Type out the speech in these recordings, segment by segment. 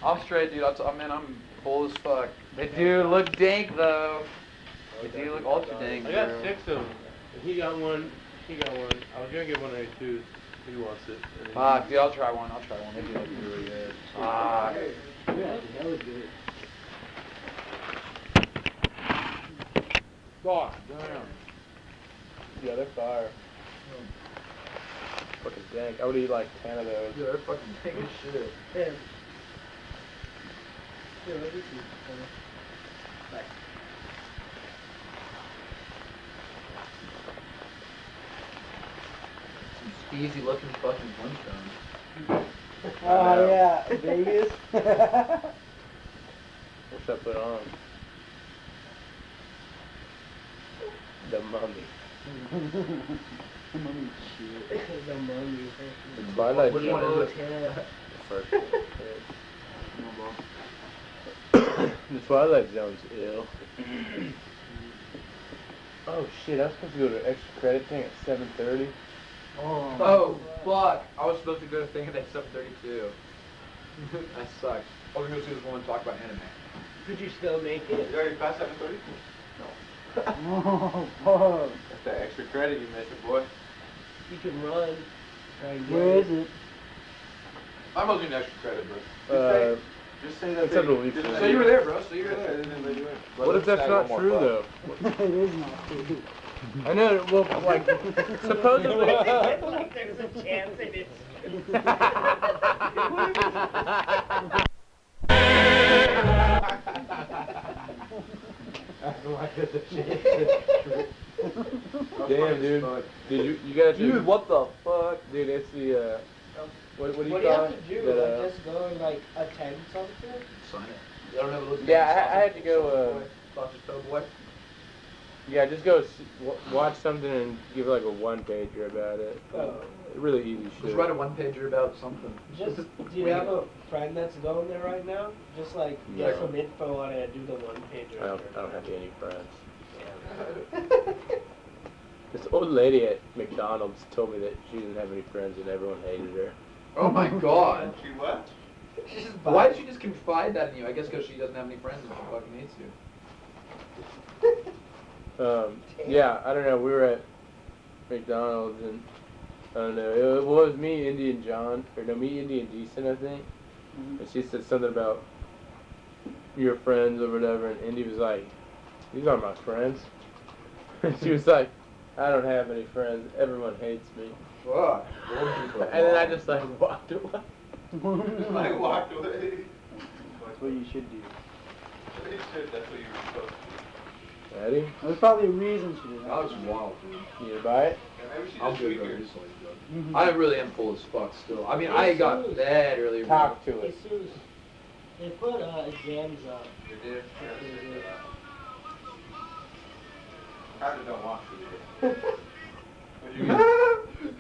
I'm straight, dude. I'm full as fuck. They do look dank though. They do look ultra dank. I got 6 of them. He got one. I was gonna get one of the twos. He wants it. Dude, I'll try one. They do look really good. Yeah, that was good. God damn. Yeah, they're fire. Fucking dank. I would eat like 10 of those. Dude, they're fucking dank as shit. Yeah. Yeah, let me see. Some skeezy looking fucking Flintstones. Oh yeah, Vegas. What's I put on? The Mummy. The Mummy shit. The Mummy. The Twilight Which one Zone. is it? The first one. The Twilight Zone's ill. Oh shit, I was supposed to go to an extra credit thing at 7:30. Oh, fuck. I was supposed to go to thing at 7:32. That sucks. I was gonna go see this woman talk about anime. Could you still make it? You already passed 7:30? Oh, fuck. That's that extra credit you missing, boy. You can run. Try and get Where is it? I'm not doing extra credit, bro. Just say that. It's under a week. So you were there, bro. So you were there. What if that's not true though? It is not true. I know, well, like, supposedly. like there's a chance it is. Damn, dude. Dude, you gotta. Dude, what the fuck? Dude, it's the what do you What do you call have it? to do? The, Like just go and like attend something? Sign it. You don't have to listen Yeah, to I had to go. Sausage Doughboy. Yeah, just go watch something and give like a one-pager about it. Really easy shit. Just write a one-pager about something. Just do you have a friend that's going there right now? Just like get No. some info on it and do the one pager. I don't have any friends. This old lady at McDonald's told me that she didn't have any friends and everyone hated her. Oh my god. She what? Why did she just confide that in you? I guess because she doesn't have any friends and she fucking hates you. Yeah, I don't know. We were at McDonald's and I don't know. It was me, Indy, and John, or no, me, Indy, and Decent, I think. And she said something about your friends or whatever, and Indy was like, "These aren't my friends." And she was like, "I don't have any friends. Everyone hates me." Fuck. And then I just like walked away. I walked away. That's what you should do. That's what you were supposed to do. Ready? There's probably a reason she did That that. was wild, dude. You need to buy it? Yeah, maybe she I'm just good, bro. figured. Just like, bro. Mhm. I really am full as fuck still. I mean, I got bad earlier. bro. Talk to it. Jesus. They put exams up. You did? Yeah, I don't want to. What do you mean?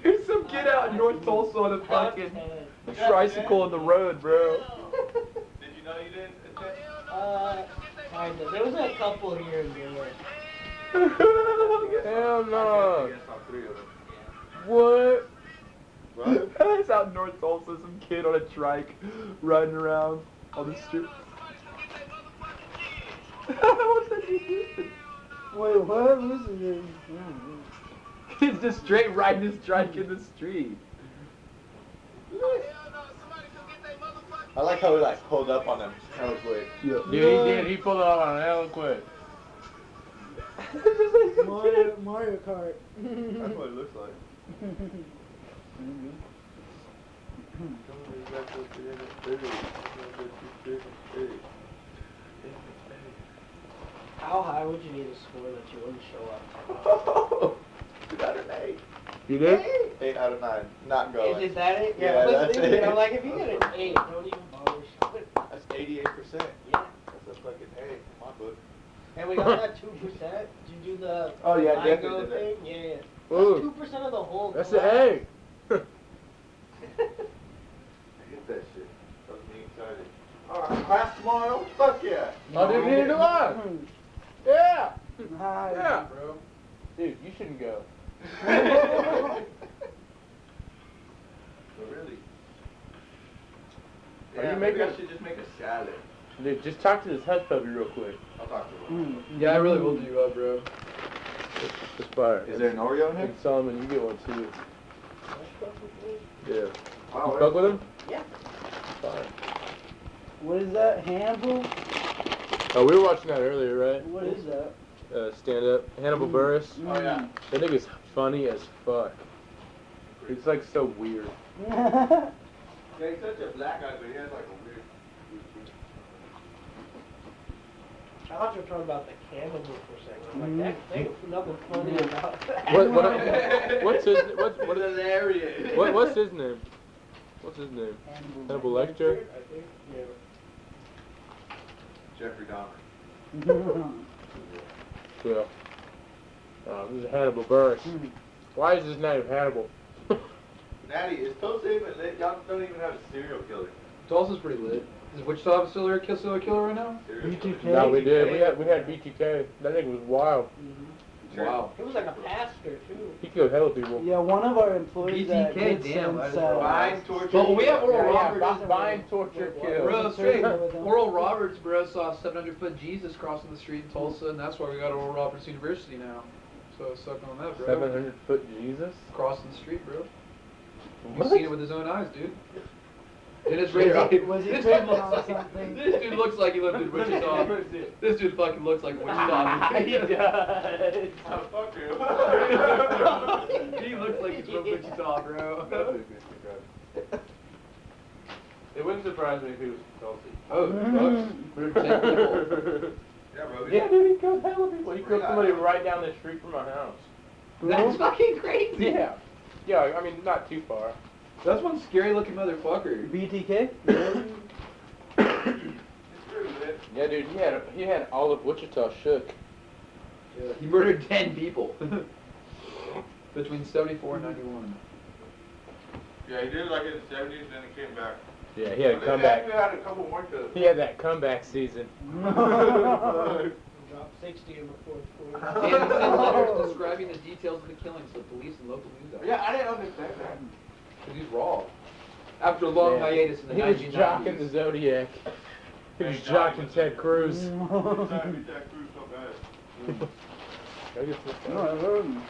There's some kid out in North Tulsa on a fucking tricycle in the road, bro. Did you know you didn't attend? Kind of. There was a couple here and there. Hell no. I guess all three of them. What? What? It's out in North Tulsa, some kid on a trike riding around on the street. What's that dude doing? Wait, what? Listen to He's just straight riding his trike in the street. I like how we like pulled up on them hella quick. Dude, he did. He pulled it off on hella quick. Mario Kart. That's what it looks like. How high would you need to score that you wouldn't show up? 2 out of 8. You did? 8 out of 9. Not going. Is that it? Yeah, I was that's thinking, it. I'm like, if you get an 8, don't even bother showing. That's 88%. Yeah. That's a fucking A in my book. And we got that 2%. Did you do the Oh, yeah, LIGO definitely did thing? Yeah. Ooh. That's 2% of the whole That's class. an A. I hit that shit. That was me excited. Alright, class tomorrow? Fuck yeah. Oh, dude, neither do I. Yeah. Hi. Yeah. Bro. Dude, you shouldn't go. So really? Yeah, you maybe I making? should just make a salad. Dude, just talk to this hush puppy real quick. I'll talk to him. Yeah, I really will do you up, bro. It's fire. Is there an Oreo in here? And Solomon, you get one too. Yeah. Wow, You fuck with him? Yeah. Fire. What is that? Hannibal? Oh, we were watching that earlier, right? What is that? Stand up. Hannibal Buress. Oh, yeah. That nigga's funny as fuck. It's like so weird. Yeah, he's such a black guy, but he has like a weird. I thought you were talking about the cannibal for a second. Like, that thing, nothing funny about that. What's his what is hilarious? what's his name? What's his name? Hannibal Lecter? I think, yeah. Jeffrey Dahmer. Yeah. This is Hannibal Buress. Why is his name Hannibal? Natty, is Tulsa even lit? Y'all don't even have a serial killer. Tulsa's pretty lit. Does Wichita have a serial killer right now? Serial BTK? killer. No, we did. We had BTK. That nigga was wild. Wow. He was like a pastor, too. He killed hella people. Yeah, one of our employees at BTK, Good damn, Sense, that is Bind, torture. But we have Oral Yeah, Roberts. bind, torture, kill. Bro, straight. With him. Oral Roberts, bro, saw a 700-foot Jesus crossing the street in Tulsa, and that's why we got Oral Roberts University now. So suck on that, bro. 700-foot Jesus? Crossing the street, bro. He's What? seen it with his own eyes, dude. It is right. Was he This tripping dude on looks something? This dude looks like he lived in Wichita. This dude fucking looks like a Wichita. He does. Oh, fuck you. He looks like he's from Wichita, bro. It wouldn't surprise me if he was Tulsi. Oh, fuck. We're 10 people. Yeah, bro. Yeah, dude, he killed hella people. He killed somebody right down the street from my house. That's fucking crazy. Yeah. Yeah, I mean, not too far. That's one scary looking motherfucker. BTK? It's pretty lit. Yeah, dude, he had all of Wichita shook. Yeah. He murdered 10 people. Between 74 and 91. Yeah, he did it like in the 70s, then he came back. Yeah, he had a But comeback. He had a couple more kills. He had that comeback season. Dropped 60 in the fourth quarter. And sent letters describing the details of the killings to police and local news outlets. Yeah, I didn't understand that. Because he's raw. After a long Yeah. hiatus in the He 1990s. was jocking the Zodiac. He was jocking Ted Cruz. I'm trying to beat that crew so bad. Go get this No, I heard him.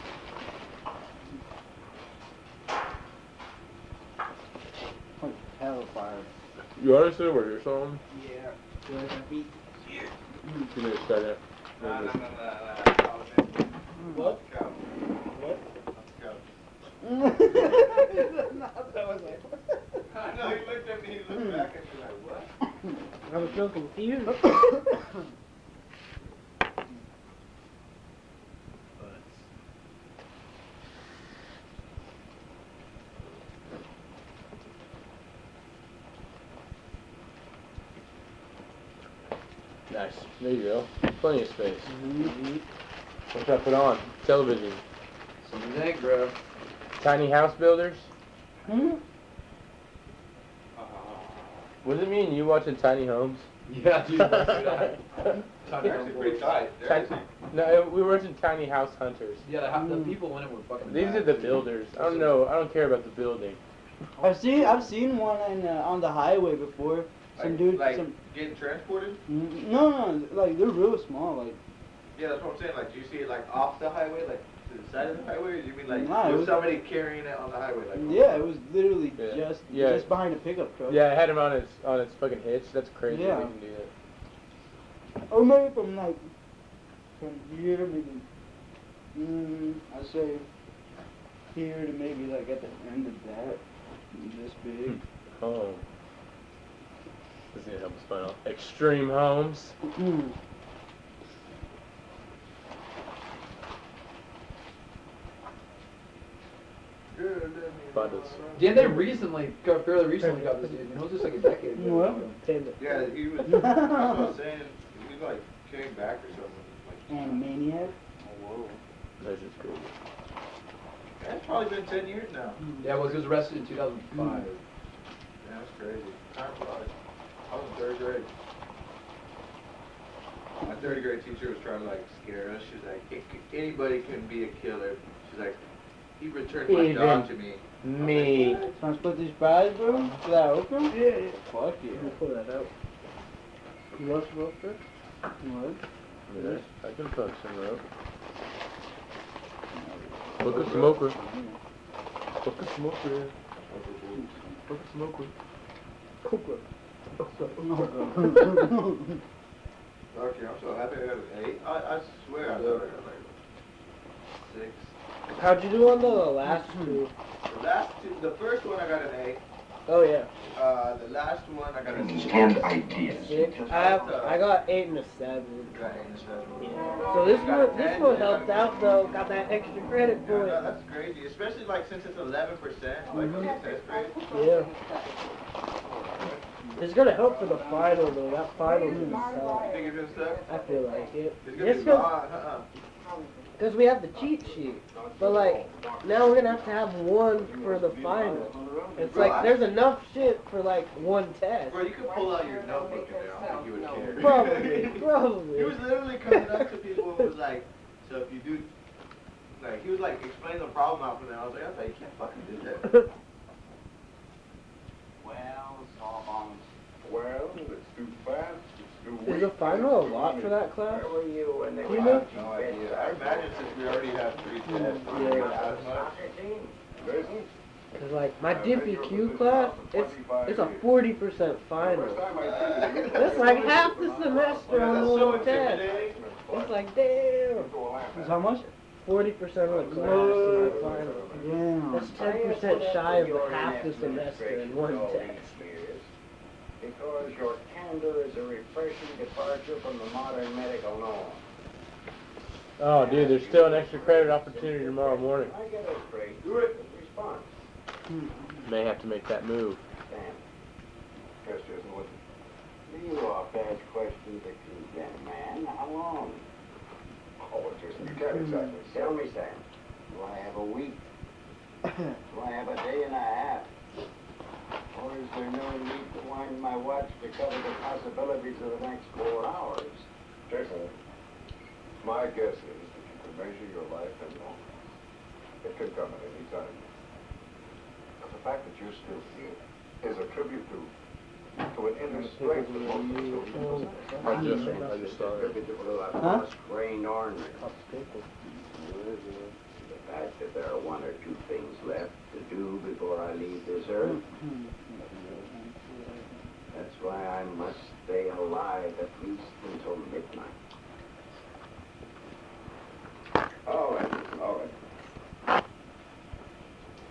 Like hellfire. You honestly were here something? Yeah. Like a beat. You need to start that. Nah. What? Go. What? Go. That was like, I know, he looked at me, he looked back at me like, what? I was so confused. Nice. There you go. Plenty of space. What should I put on? Television. So you think, bro? Tiny house builders? Hmm? What does it mean you watching tiny homes? Yeah, dude. They're actually pretty tight. They're Tiny, actually- no, we were watching Tiny House Hunters. Yeah, the people in it were fucking These are the builders. I don't know. I don't care about the building. I've seen one on the highway before. Some dude, like some getting transported? no, like they're real small. Like Yeah, that's what I'm saying. Like, do you see it like off the highway, like to the side of the highway, or do you mean like Nah, it was was- somebody carrying it on the highway? Like, yeah, it was literally Yeah. just Yeah. just behind a pickup truck. Yeah, I had him on its fucking hitch. That's crazy. Yeah. They can do that. Or maybe from here to maybe I'd say here to maybe like at the end of that. This big. Oh. This is gonna help us find out. Extreme Homes. Bundles. Yeah, they fairly recently got this dude. You know, it was just like a decade ago. What? yeah, he was. That's what I was saying. He was like came back or something. Like, Animaniac. oh whoa. That's just crazy. That's probably been 10 years now. Yeah, well, he was arrested in 2005. Yeah, that's crazy. Time flies. I was in 3rd grade. My 3rd grade teacher was trying to like scare us. She's like, anybody can be a killer. She's like, He returned my dog to me. Me. Want to split these fries, bro? Is that open? Yeah. Fuck You yeah. can pull that out. You want some rope first? What? Yeah, I can fuck some rope. Fuck a smoker. Fuck a smoker. Fuck a smoker. Okay, I'm so happy I got an 8. I swear I thought I got like 6. How'd you do on the last two? The last two, the first one I got an 8. Oh yeah. The last one I got a 6. And ideas. 6. I got 8 and a 7. Got 8 and 7. Yeah. So this one helped out though. Got that extra credit for No, it. that's crazy, especially like since it's 11%. Like that's great. Yeah. It's gonna help for the final though. That final is You think it's gonna suck? I feel like it. It's gonna be hard, Because we have the cheat sheet. But like, now we're gonna have to have one for the final. It's like, there's enough shit for like one test. Bro, you could pull out your notebook in there. I don't think you would care. Probably. He was literally coming up to people and was like, so if you do, like, he was like explaining the problem out for them. I was like, I thought you can't fucking do that. Well, let's do fast. Is the final a lot for that class? Where were you when they Do you know? No idea. I imagine since we already have 3 tests, we Yeah. don't have much. Listen, Cause like my DPQ class, it's a 40% final. That's like half the semester on That's the so one test. intimidating. It's like damn. Is how much? 40% of the class in the final. Damn. That's 10% shy of the half the semester in one test. Because your candor is a refreshing departure from the modern medical norm. Oh, dude, there's still an extra credit opportunity tomorrow morning. I get it straight. Do it. Response. May have to make that move. Sam. Chester isn't listening. You off-ask questions that you young man. How long? Oh, just you tell exactly. Tell me, Sam. Do I have a week? Do I have a day and a half? Or is there no need to wind my watch to cover the possibilities of the next 4 hours? Jason, my guess is that you can measure your life in moments. It can come at any time. But the fact that you're still here is a tribute to an inner strength that most of us don't even possess. I just saw it. Huh? Grain ornament. The fact that there are 1 or 2 things left to do before I leave this earth. That's why I must stay alive at least until midnight. All right.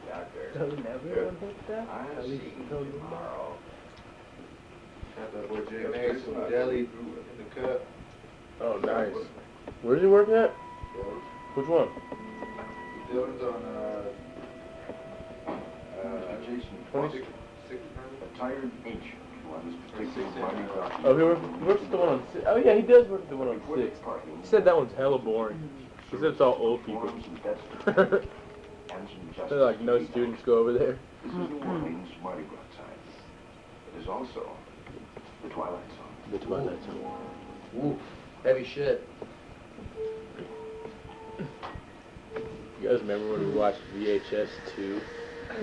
Doctor, So never hit that? I'll see you tomorrow. Got that boy Jay Mays some deli in the cup. Oh, nice. Where's he working at? Which one? Dylan's on, Jason, 26th. a tired ancient runs particularly money doctor. Oh, he works at the one on 6. Oh, yeah, he does work at the one on 6. He said that one's hella boring. He said it's all old people. They're like, no students go over there. This is New Orleans Mardi Gras time. It is also the Twilight Zone. The Twilight Zone. Ooh, heavy shit. You guys remember when we watched VHS 2?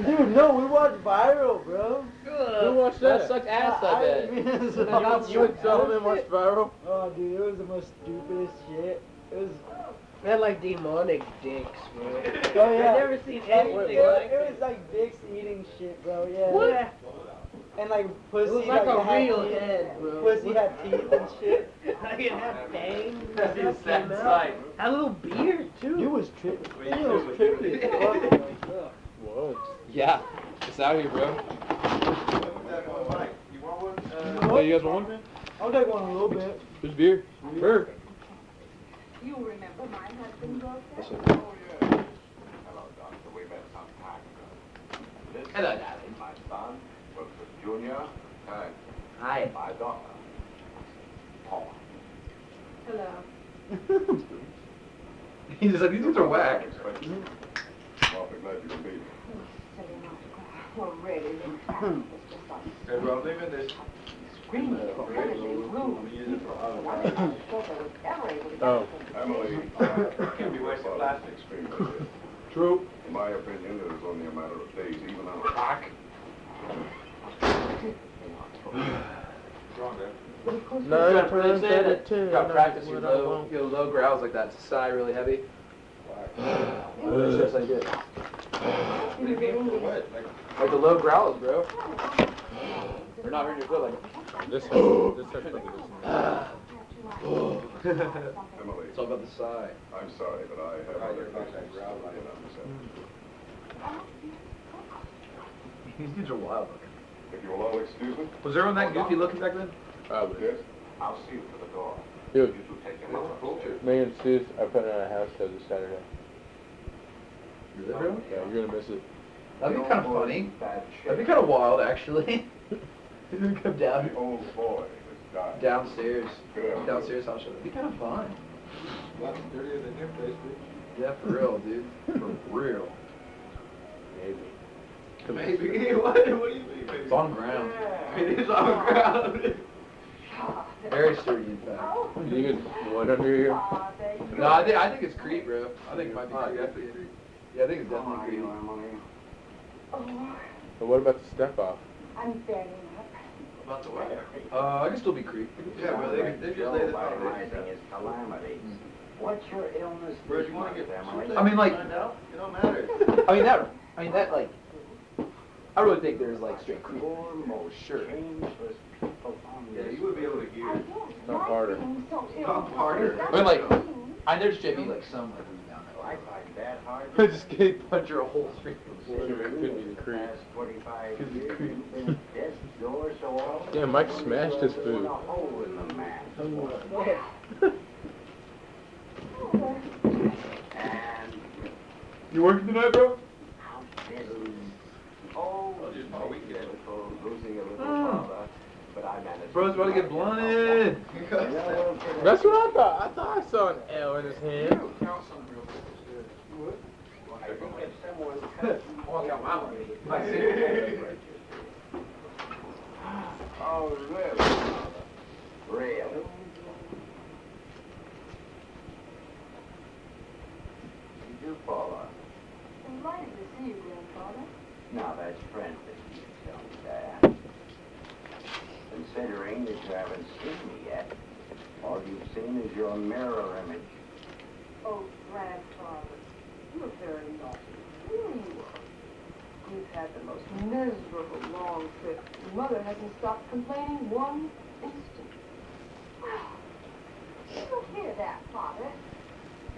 Dude, no, we watched Viral, bro. Who watched that? sucked ass, I bet. You and Solomon watched Viral? Oh, dude, it was the most stupidest shit. It was. They had like demonic dicks, bro. Oh yeah. I've never seen anything like It was like dicks eating shit, bro. Yeah. What? And like pussy. It was like a had real teeth. head, bro. Pussy had teeth and shit. Like it had fangs. That'd be a and stuff sad came out. sight. Had a little beard too. You was trippy. Wait, You was you trippy as fuck, bro. Whoa. Yeah, it's out here, bro. Mike, you want one? Hey, you guys want one? I'll take one a little bit. There's beer. Sure. You remember my husband, Walter? Hello, Doctor. We met some time ago. This Hello, is darling. my son, Wilfred Jr. Hi. Hi. My daughter, Paul. Hello. He's just like, these dudes are whack. Awfully glad you can be here. Tell you not to cry. You're really looks back, Mr. Son. Hey, bro, I'm leaving this. Screaming profanity, rude. People. Why did I thought I was ever able to get Oh. them to Emily, behave? Can't be wasting plastic. experience here. True. In my opinion, it is only a matter of days, even on a pack. Nine times out of 10. Got practice your what I low, want. your low growls like that. Sigh really heavy. It's just like this. Like the low growls, bro. They're not hurting your foot like. This hurts like this. Emily, It's all about the sigh. I'm sorry, but I have other business to get on this end. These dudes are wild looking. If you will all excuse me. Was everyone that goofy looking back then? Probably. Yes? I'll see you to the door. Dude, You two take him up upstairs. me and Sis are putting on a house show this Saturday. Really, bro? Yeah, you're gonna miss it. That'd be kind of funny. Bad That'd be shape. kind of wild, actually. Come down The old boy has died. downstairs. Good. Downstairs house show. That'd be kind of fun. Lots dirtier than your place, bitch. Yeah, for real, dude. For real. Maybe. Maybe. What do you mean, maybe? It's on ground. It is on ground. Very sturdy, in fact. You think it's one under here? No, I think it's Crete, bro. I think it might be Crete. Definitely Crete. Yeah, I think it's How definitely are Crete. you, Emily? Oh, But what about the step off? I'm bedding up. About the weather. I can still be Crete. Yeah, bro, they just lay the Vitalizing foundation. his calamity. What's your illness? Bro, this you want to month, get Emily? I mean, like- Find out? It don't matter. I mean that like, I really think there's like straight Crete. Foremost Sure. changeless people on Yeah, this you would be able to I gear. guess. Not harder. Not harder. I mean, like, I know there's should be like some like down I find that hard. there. Just get puncher a whole street. Sure, it could be the Crete. Past 25 Could be years, Crete. you've been at death's door so often. Damn, Mike smashed his There's food. a hole in the mat. And You working tonight, bro? this is oh, just my weekend. losing a little Mm. father, but I managed. Bro's about to get blunted. That's what I thought. I thought I saw an L in his hand. I think if someone cut Walk out my way. Oh, really? Really? You do, Paula. Delighted to see you, Grandfather. Now that's friendly, you tell me that. Considering that you haven't seen me yet, all you've seen is your mirror image. Oh, Grandfather, you're very naughty. Really you are. We've had the most miserable long trip. Your mother hasn't stopped complaining one instant. You don't hear that, Father.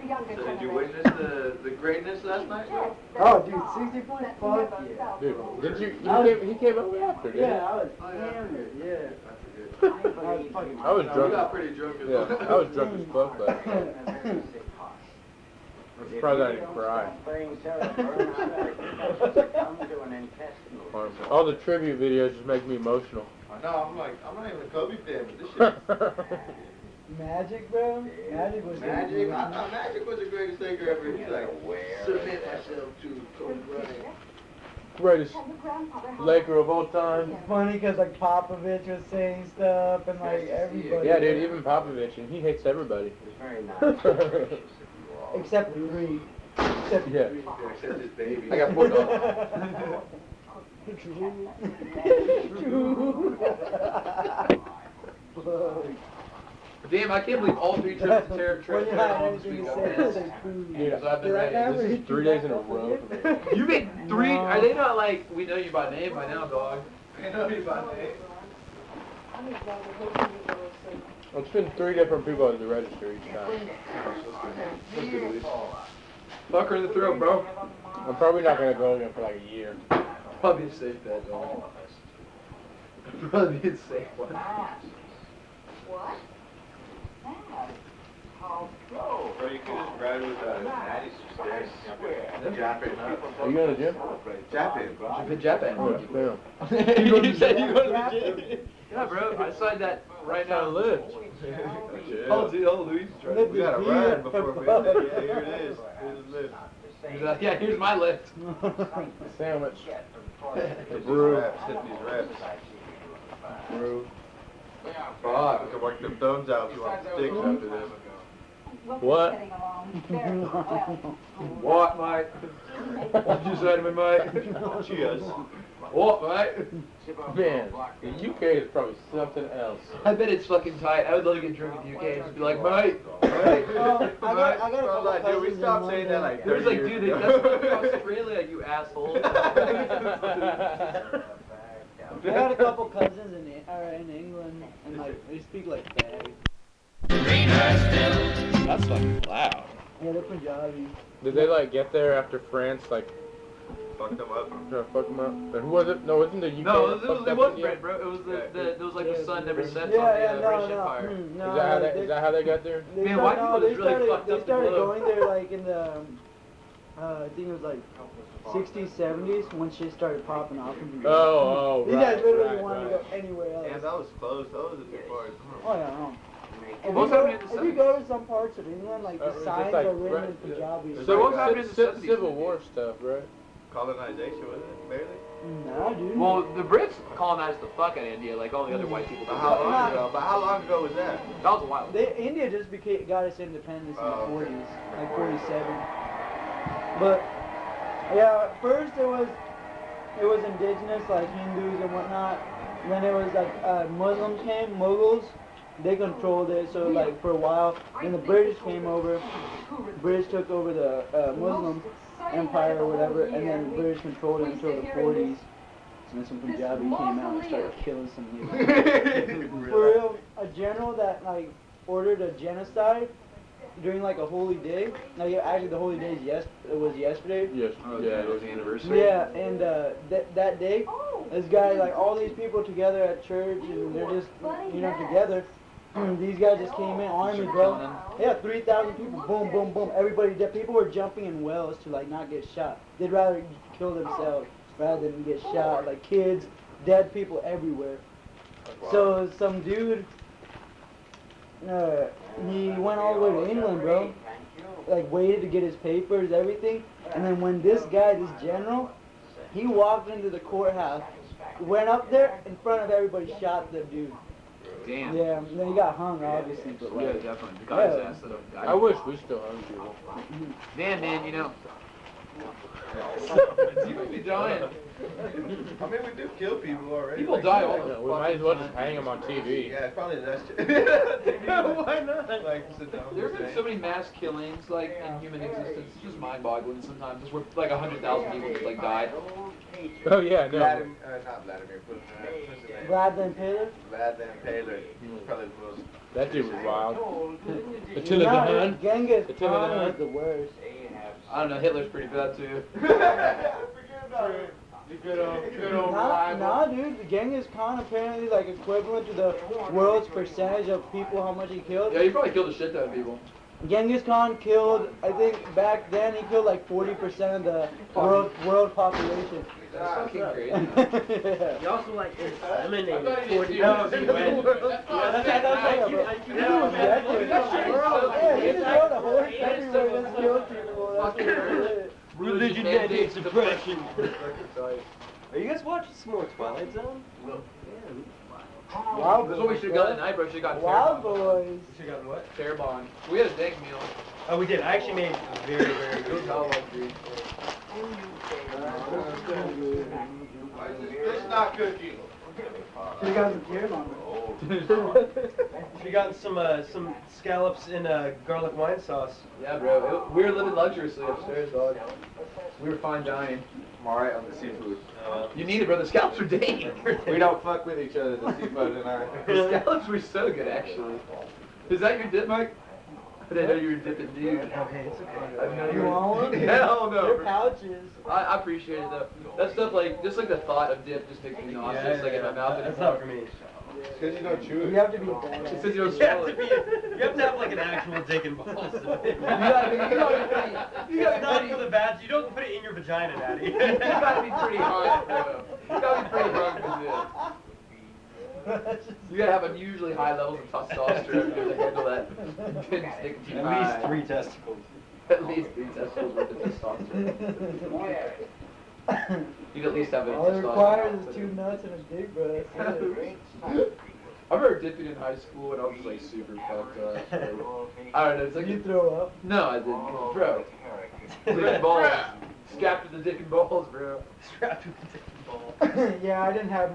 The younger So did you generation. witness the greatness last night, Yes, bro? Oh, that's dude, all. 64? That Fuck never yeah. felt Dude, old. did he came over after, didn't Yeah, I was Oh, yeah. hammered, yeah. I forget. I believe fucking- you I was might drunk. We got pretty drunk as Yeah, well. I was drunk as fuck, but in a very sick heart. I'm surprised I didn't cry. Playing Sarah Bernhardt, I think I should succumb to an intestinal disorder. All the tribute videos just make me emotional. I know, I'm like, I'm not even a Kobe fan, but this shit. Magic, bro? Magic was Magic, I thought Magic was the greatest thinker ever. He's like, Aware submit that- myself to Kobe Bryant. Greatest And your grandfather had Laker of all time. It's funny because like Popovich was saying stuff and like everybody. Yeah, dude, even Popovich, and he hates everybody. It's very nice. and gracious of you all. Except for three. Except Yeah. Yeah, except his baby. I got 4 dogs. Damn, I can't believe all 3 trips to Terra When you Trip have on this anything week. to say, just say food. Dude, So I've been Did I ready. ever This is hit 3 you days in a back up row. again? You made 3? No. Are they not like, we know you by name by now, dog? I know you by name. I would rather hope you were asleep. It's been 3 different people at the register each time. Fuck her in the throat, bro. I'm probably not gonna go again for like a year. Probably a safe bet, dog. Probably be a safe one. What? How so? Bro, you could just ride with Maddie's stairs. Japping up. Are you going to the gym? Japping. Good Japan. Yeah. You said you go to the gym. Yeah, bro. I signed that right now. Lift. Oh, dude, oh, Luis is trying to. We gotta ride before we here it is. Here's the lift. He's like, yeah, here's my lift. Sandwich. Hit these Brew. reps, hit these reps. Brew. Fuck. We can work them thumbs out. You want sticks after this. Look, What? Getting along very well. What, mate? What'd you say to me, mate? Cheers. What, mate? Man, the UK is probably something else. I bet it's fucking tight. I would love to get drunk in the UK and just be like, mate, mate, Oh, I got a Bro, couple like, dude, we cousins stopped in saying that London. like There's 30 like, years dude, ago. that's from Australia, you asshole. I got a couple cousins in England, and like they speak like bag. That's fucking loud. Yeah, they're Punjabi. Did they like get there after France like Fucked them up. trying to fuck them up? And who was it? No, wasn't the UK? No, that fucked it up was India? British, bro. It was it was like the sun never sets on Yeah, the no, British no, Empire. no. Is that how they got there? They Man, start- white no, people they just really started, fucked they up the started globe. going there like in the, I think it was like 60s, 70s when shit started popping off. In the Oh, These right, guys literally right, wanted right. to go anywhere else. Damn, that was close. Those are too far. Oh yeah, no. If What's you, go, happening in the if you go to some parts of England, like the it's signs like are written right- in Punjabi. So what happened in the 70s? Civil War stuff, right? Colonization, wasn't it? Barely. Nah, dude. Well, the Brits colonized the fuck out of India, like all the other white people. But did. how long ago? But how long ago was that? That was a while. India just got its independence in the Oh, 40s, like 47. But yeah, at first it was indigenous, like Hindus and whatnot. And then it was like Muslims came, Mughals. They controlled it. So like for a while, then the British came over. British took over the Muslim empire or whatever, and then the British controlled it until the 40s. And then some Punjabi came out and started killing some niggas. For real, a general that like ordered a genocide during like a holy day. Like actually the holy day was yesterday. Yes. Yeah, it was the anniversary. Yeah, and that day, this guy like all these people together at church and they're just together. These guys just came in, army, bro. Yeah, 3,000 people, boom, boom, boom. Everybody, people were jumping in wells to like not get shot. They'd rather kill themselves rather than get shot. Like kids, dead people everywhere. So some dude, he went all the way to England, bro. Like waited to get his papers, everything. And then when this guy, this general, he walked into the courthouse, went up there in front of everybody, shot the dude. Damn. Yeah, and then he got hung, obviously, but Yeah, like, definitely. Got his Yeah. ass though. I wish we still hung people. Damn, man, you know. You would be dying. I mean, we do kill people already. People like, die yeah, all Yeah, the we might as well just hang them on TV. Yeah, probably that's Why not? Like, sit down. There have been so many mass killings, like, in human existence. It's just mind-boggling sometimes. Just where, like, 100,000 people just, like, died. Oh yeah, no. Vladimir, not Vladimir, but what's his name? Vlad the Impaler? Vladimir Taylor. He was probably the most. That dude was wild. Attila the No, Hun. Genghis Attila the Khan was Hun. the worst. I don't know, Hitler's pretty bad, too. Good old Nah, dude, Genghis Khan apparently like equivalent to the world's percentage of people, how much he killed. Yeah, he probably killed a shit ton of people. Genghis Khan killed, I think back then he killed like 40% of the world population. That's fucking crazy. Yeah. He also like eliminated I thought he 40 did pounds too. of UN. That's what I said. Yeah, he just rode a horse everywhere, just killed people. That's what he did. Religion mandates suppression. Sorry. Are you guys watching some more Twilight Zone? Wild That's what we should have got tonight, bro. Should have got Wild Terrebonne. Boys. You got what? Terrebonne. We had a dank meal. Oh, we did. I actually made very, very It was good. hella dude. It's not cooking. You got some tears on We got some scallops in garlic wine sauce. Yeah, bro. We were living luxuriously upstairs, dog. We were fine dining. I'm alright on the seafood. You need it, bro. The scallops are dank. We don't fuck with each other, the seafood and I. The scallops were so good, actually. Is that your dip, Mike? I didn't know you were a dipping dude. Okay, it's okay. I've known You want one? Hell no. They're bro. pouches. I appreciate it though. That stuff like just like the thought of dip just makes me nauseous like in my mouth. That's not for me. It's because you don't chew You it. have to be It badass. says you don't You have swallow to it. be. You have to have like an actual dick and balls. You gotta be pretty. It's not for the bad. You don't put it in your vagina, Daddy. You gotta be pretty hard, bro. You gotta be pretty hard for this. You gotta have unusually high levels of testosterone to handle that intense nicotine high. At least 3 testicles. At least 3 testicles worth of testosterone. You'd at least have a All it requires is testosterone. 2 nuts and a dick, bro. That's it. I remember remember dipping in high school and I was just like super fucked up. I don't know, it's like Did you throw up? No, I didn't. Bro. Dick and balls. Strapped to the dick and balls, bro. Strapped with the dick and ball. Yeah, I didn't have a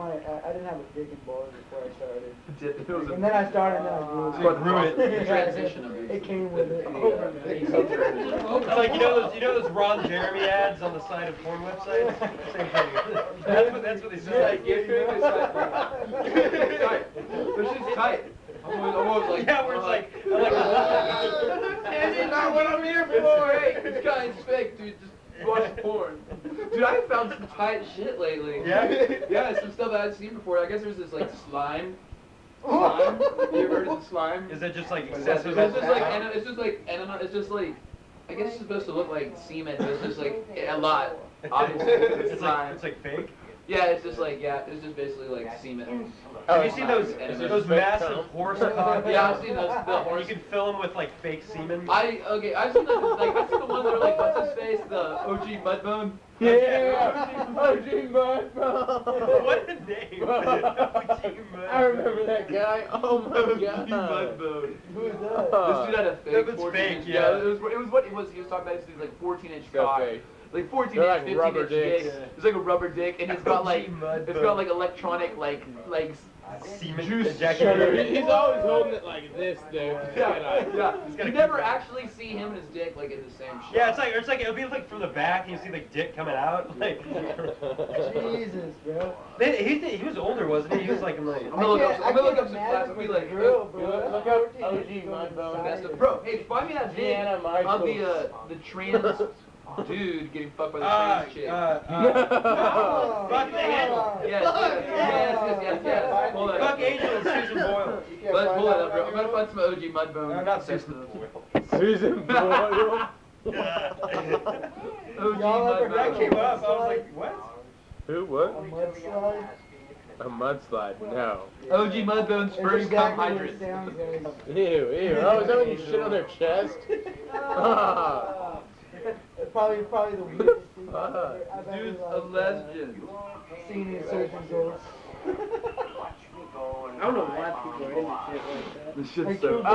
dick and balls before I started. It was And then I started and then I grew It's called it. the transition of it. It came with it. It's like you know those Ron Jeremy ads on the side of porn websites. Same thing. That's what they say. Like, get through this tight. But she's tight. I'm always like, Yeah, where it's like, this is not what I'm here for. Hey, this guy's fake, dude. Just watch porn. Dude, I found some tight shit lately. Yeah? Yeah, some stuff I hadn't seen before. I guess there's this like slime. Slime? You ever heard of the slime? Is that just like It's excessive? just like, it's just like, it's just like, I guess it's supposed to look like semen, but it's just like a lot. Obviously, It's like fake. Yeah, it's just like, it's just basically like semen. Have you seen those Enemas. massive horse cocks? Yeah, I've seen those. The And horse. you can fill them with like fake semen. I've seen the one that are like what's his face, the OG Mudbone. Yeah, OG Mudbone. What a name! I remember that guy. Oh my OG god. Mudbone. Who's that? This dude had a fake That was 14 fake, inch. yeah. It was what it was. He was talking about. This dude's like 14-inch So cock. fake. Like 14 They're inch, like 15 rubber inch dicks. dick. It's like a rubber dick, and it's got like electronic like Semen juice ejaculation. He's always holding it like this, dude. Yeah. You never actually see him and his dick like in the same shot. Yeah, it's like it'll be like from the back, and you see like dick coming out. Like, Jesus, bro. he was older, wasn't he? He was like in like. I'm gonna look up some class and be like, girl, hey, bro. Look up OG Mudbone. that's the- bro, hey, find me that vid Gianna of Michaels. the trans dude getting fucked by the trans chick. Fuck the handle. Yes. Hold that Fuck up. Angel and Susan Boyle. Let's pull that up, bro. I'm gonna find some OG Mudbone. No, not Susan Boyle. Susan Boyle. OG Y'all ever That Mudbone. came up. I was like, what? Who? A What? mudslide? A mudslide? No. OG Mudbone It's sperm cum exactly what hydrant. it sounds like. Ew. Oh, is that when you shit on their chest? Ah. Probably the weirdest thing Fuck. I've ever, Dude's like, a lesbian. seen in surgeon's doors. I don't know why people are into shit like that. This Like, shit's so. true, Ah,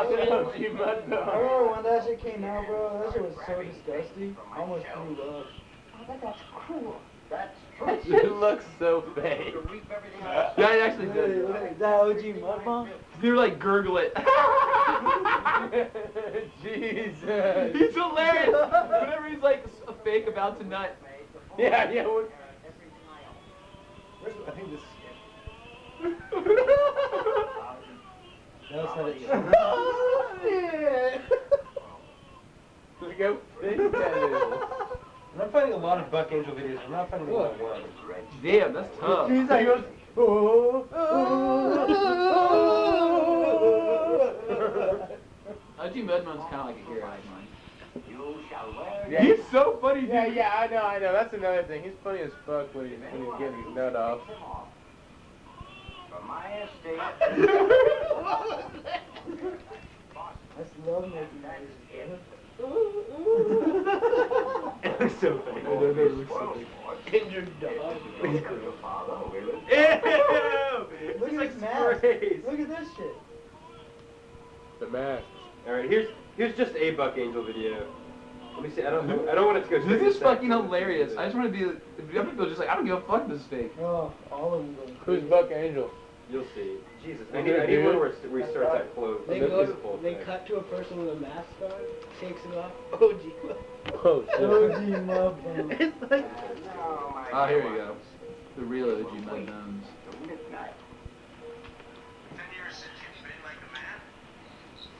OG I Mudbone. remember when that shit came out, bro. That shit was so disgusting. I almost threw up. Oh, that's cruel. It looks so fake. Yeah, it actually Is did. that OG Mudbone? You're like gurgle it. Jesus. He's hilarious. Whenever he's like a fake about to nut. Yeah. I think this. That was how it Look how big that is. I'm finding a lot of Buck Angel videos. I'm not finding one. Damn, that's tough. He's like, oh, OG Mudbone's kind of like a hero of mine. Yeah. He's so funny, dude. Yeah, I know. That's another thing. He's funny as fuck when he's getting his nut off. I just love making noises. It looks so fake. It looks so fake. Ginger dog. Ew! Look It's at like this mask. sprays. Look at this shit. The mask. All right, here's just a Buck Angel video. Let me see. I don't want it to go. This straight is to fucking sex. hilarious. I just want to be. I'm gonna feel just like I don't give a fuck. This is fake. Oh, all of them go. Who's Buck Angel? You'll see. Jesus, Is I there a need one dude? where he starts that close. They This go, is a full they thing. cut to a person with a mask on, takes it off. OG. Oh shit. OG Mudbone. It's like, Ah, here we go. The real OG Mudbones.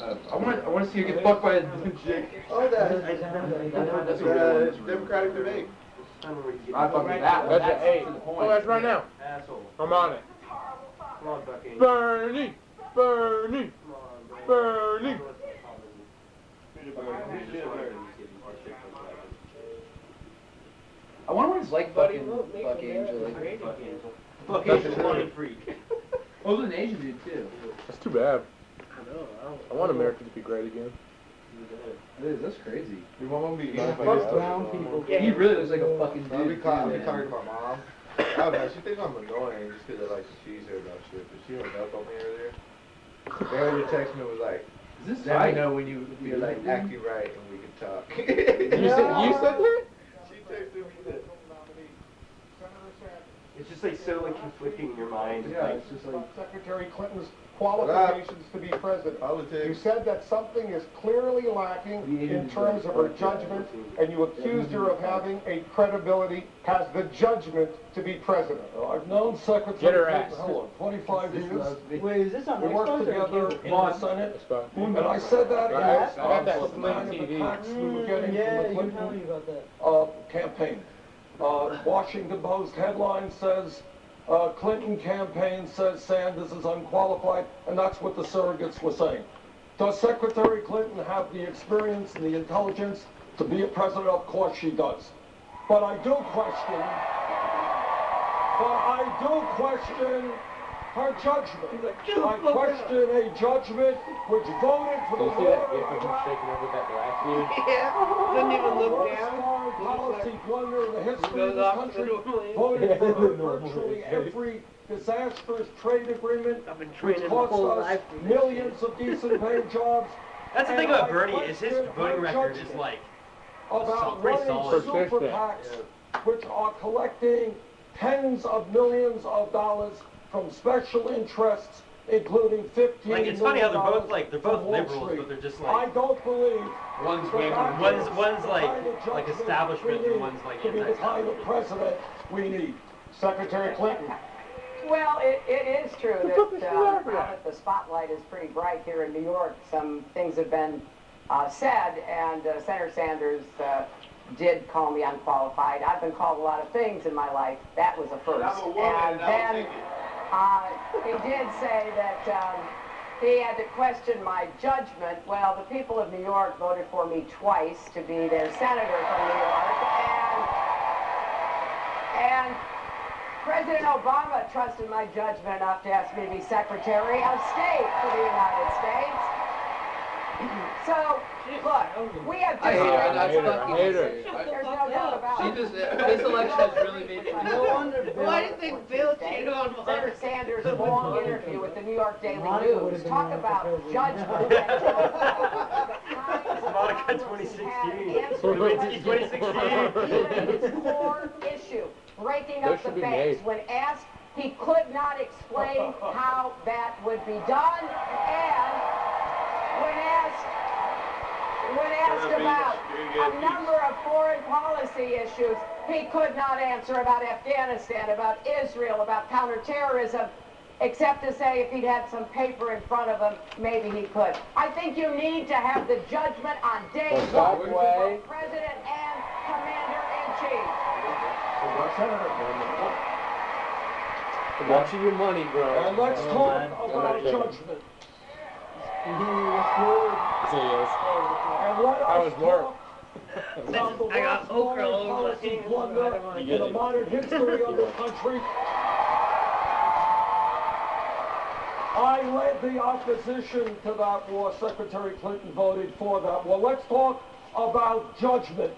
I want to see her get fucked by a chick. Oh, That's a real one. That's a real Democratic debate. I fuck with that. That's That's an 8. to the Oh, point. that's right now. Asshole. I'm on it. Come on, Buck Angel. Bernie. Bernie. Bernie. I wonder what it's like Buddy, fucking look, make Buck America Angel. great Buck again. Angel. Buck That's Angel, a money freak. Oh, there's an Asian dude too. That's too bad. I know. I want America to be great again. It is. That's crazy. You want me to Fuck brown people. He really looks like a fucking dude. I'll be talking to my mom. I don't know, she thinks I'm annoying just because I like to tease her about shit, but she hung up on me earlier. The earlier text me was like, Is this let right? me know when you're like acting right and we can talk. You said that? She texted me that. It's just like so like conflicting in your mind. Yeah, Like, it's just like Secretary Clinton's qualifications to be president. You Politics. said that something is clearly lacking in terms of her judgment, and you accused her of having a credibility, has the judgment to be president. I've known Get her Secretary ass. Clinton, how long, 25 years? Wait, is this on We worked Xbox or together cable? in the Senate, That's fine. and I said that in Right. response I got that to the Sling kind of TV. attacks we were getting Yeah, from you the tell me Clinton about that. campaign. Washington Post headline says, Clinton campaign says Sanders is unqualified, and that's what the surrogates were saying. Does Secretary Clinton have the experience and the intelligence to be a president? Of course she does. But I do question her judgment. I question a judgment which voted for the Did you see war that gif of of him Iraq. shaking over that glass dude? Didn't even look Worst down. foreign policy blunder in the history of Goes this off country. to the Voted for Normal. virtually every disastrous trade agreement, I've been which training cost my whole us life for this millions of decent paying jobs. that's the And thing about I Bernie is his question voting her record is judgment like about pretty running solid. super Persistent. PACs, which are collecting tens of millions of dollars from special interests, including $15 like it's funny how they're million both like they're from both Wall liberals, Street. but they're just I like don't believe One's that way that more is one's the like kind of judgment establishment we and need one's like to be the kind of president we need. Secretary Clinton. Well, it is true that now that the spotlight is pretty bright here in New York, some things have been said, and Senator Sanders did call me unqualified. I've been called a lot of things in my life. That was a first. I'm a woman, And and I'll then take it. he did say that he had to question my judgment. Well, the people of New York voted for me twice to be their senator from New York, and President Obama trusted my judgment enough to ask me to be Secretary of State for the United States. So, look, we have I hate her. disagreements. I hate her. There's no doubt about She it. just, this election has really made me. No wonder Bill. Why do you think Bill cheated on Senator Mark? Sanders' long interview with the New York Daily Monica would News have been talk running about for judgment. Monica 2016. Lewinsky 2016. His core issue, breaking Those up the should be banks. made. When asked, he could not explain how that would be done, and when asked about a number of foreign policy issues, he could not answer about Afghanistan, about Israel, about counterterrorism, except to say if he'd had some paper in front of him, maybe he could. I think you need to have the judgment on day What's one that way? for President and Commander-in-Chief. Watching your money, bro. And let's talk about judgment. And let That us was work. talk about the I got worst okra foreign all over my policy hands. blunder in the modern history of this country. I led the opposition to that war. Secretary Clinton voted for that war. Let's talk about judgment.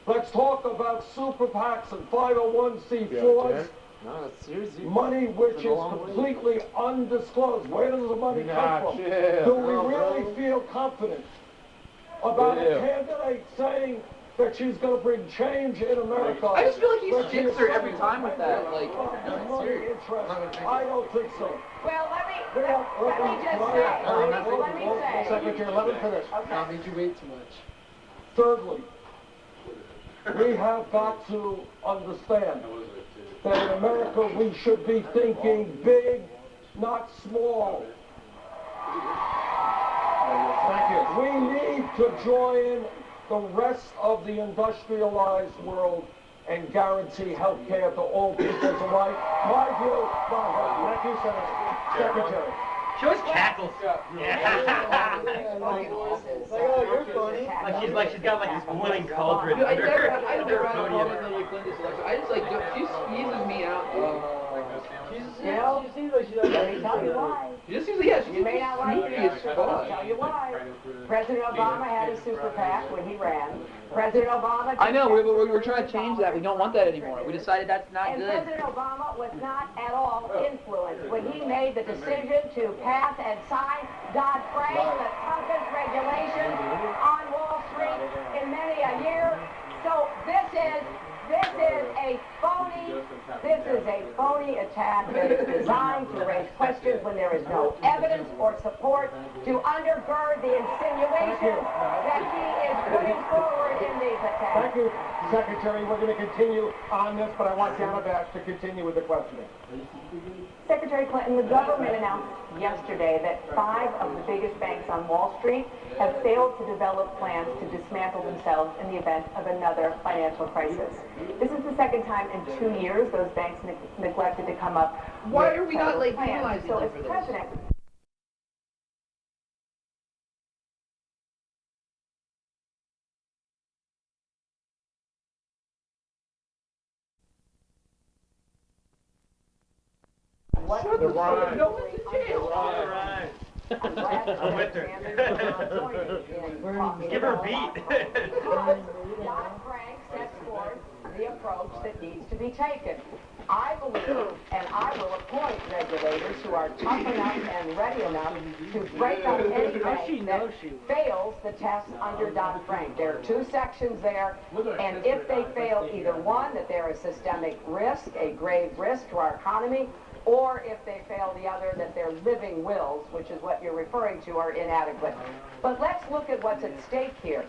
Let's talk about super PACs and 501c4s. No, seriously. Money which is completely undisclosed. Where does the money come from? chill. Do we really feel confident about a Yeah. candidate saying that she's going to bring change in America? I just feel like he But she skips her is every saying time with that. Like, money serious. interest. I don't think so. Well, let me just say, Secretary, let me finish. Now, did you wait too much? Thirdly, we have got to understand that in America we should be thinking big, not small. Thank you. We need to join the rest of the industrialized world and guarantee health care to all people alike. My view, thank you, Senator. Secretary. She always cackles. Yeah. Like, oh, you're funny. Like she's got like this boiling cauldron Dude, I under her never had a problem podium. with Hillary Clinton's election. I just like, she squeezes me out. she seems like she doesn't tell you why. She just seems like, yeah, she You may not like snooty it, as but fuck. I'll tell you why. President Obama had a super PAC when he ran. President Obama... I know, we're trying to change that. We don't want that anymore. We decided that's not and good. President Obama was not at all influenced when he made the decision to pass and sign Dodd-Frank, the toughest regulation on Wall Street in many a year. So this is a phony attack that is designed to raise questions when there is no evidence or support to undergird the insinuations that he is putting forward in these attacks. Thank you, Secretary. We're going to continue on this, but I want Dana Bash to continue with the questioning. Secretary Clinton, the government announced yesterday that 5 of the biggest banks on Wall Street have failed to develop plans to dismantle themselves in the event of another financial crisis. This is the second time in 2 years those banks neglected to come up Why with are we not, like, plans. penalizing So them as for this? president, What The ride. No one's in jail. All right. I'm with her. Give her a beat. Dodd-Frank sets forth the approach that needs to be taken. I believe, and I will appoint regulators who are tough enough and ready enough to break up any bank that fails the test under Dodd-Frank. There are 2 sections there, and if they fail either one, that they're a systemic risk, a grave risk to our economy, or if they fail the other, that their living wills, which is what you're referring to, are inadequate. But let's look at what's at stake here.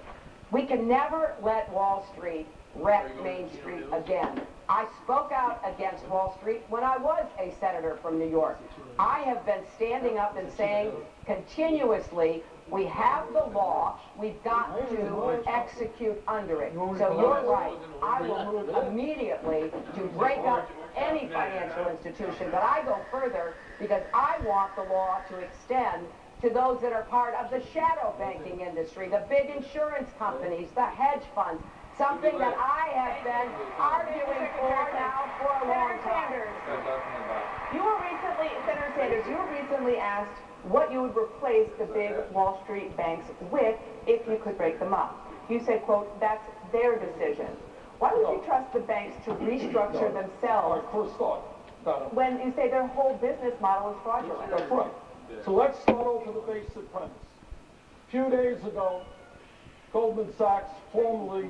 We can never let Wall Street wreck Main Street again. I spoke out against Wall Street when I was a senator from New York. I have been standing up and saying continuously, we have the law, we've got to execute under it. So you're right, I will move immediately to break up any financial institution, but I go further because I want the law to extend to those that are part of the shadow banking industry, the big insurance companies, the hedge funds, something that I have been arguing for now for a long time. Senator Sanders, you were recently asked what you would replace the big Wall Street banks with if you could break them up. You said, quote, that's their decision. Why would you trust the banks to restructure themselves First thought, Donna. when you say their whole business model is fraudulent? That's right. So let's start over the basic premise. A few days ago, Goldman Sachs formally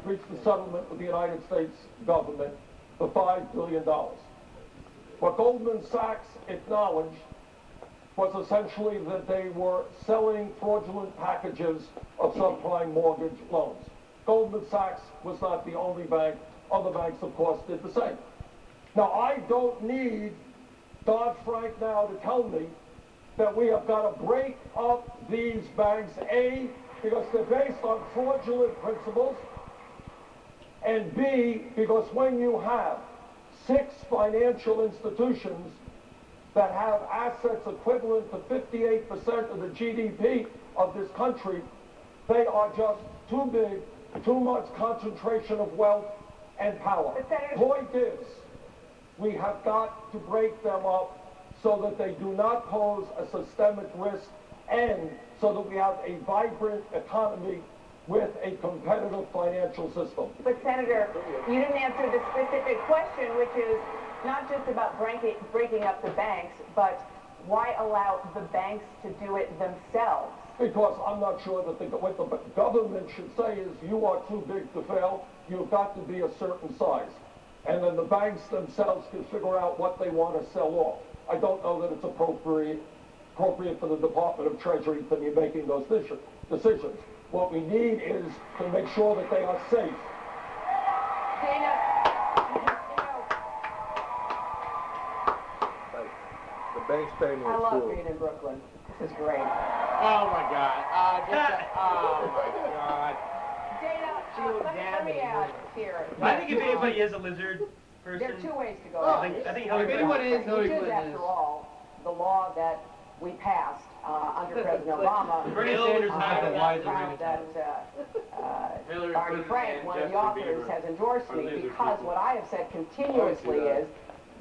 reached a settlement with the United States government for $5 billion. What Goldman Sachs acknowledged was essentially that they were selling fraudulent packages of subprime mortgage loans. Goldman Sachs was not the only bank. Other banks, of course, did the same. Now, I don't need Dodd-Frank now to tell me that we have got to break up these banks, A, because they're based on fraudulent principles, and B, because when you have 6 financial institutions that have assets equivalent to 58% of the GDP of this country, they are just too big, too much concentration of wealth and power. Point is, we have got to break them up so that they do not pose a systemic risk and so that we have a vibrant economy with a competitive financial system. But Senator, you didn't answer the specific question, which is not just about breaking up the banks, but why allow the banks to do it themselves? Because I'm not sure that what the government should say is you are too big to fail, you've got to be a certain size. And then the banks themselves can figure out what they want to sell off. I don't know that it's appropriate for the Department of Treasury to be making those decisions. What we need is to make sure that they are safe. Dana, The bank's paying I love school. being in Brooklyn. This is great. Oh my God. Oh my God. Dana, let me add here. I think if anybody is a lizard person, There are 2 ways to go. I think Hillary If anyone is, Hillary Which is, Clinton is. after all, the law that we passed under President Obama. Bernie Sanders I'm not the proud wiser. that Barney Frank, one of the authors, has endorsed me because what I have said continuously is,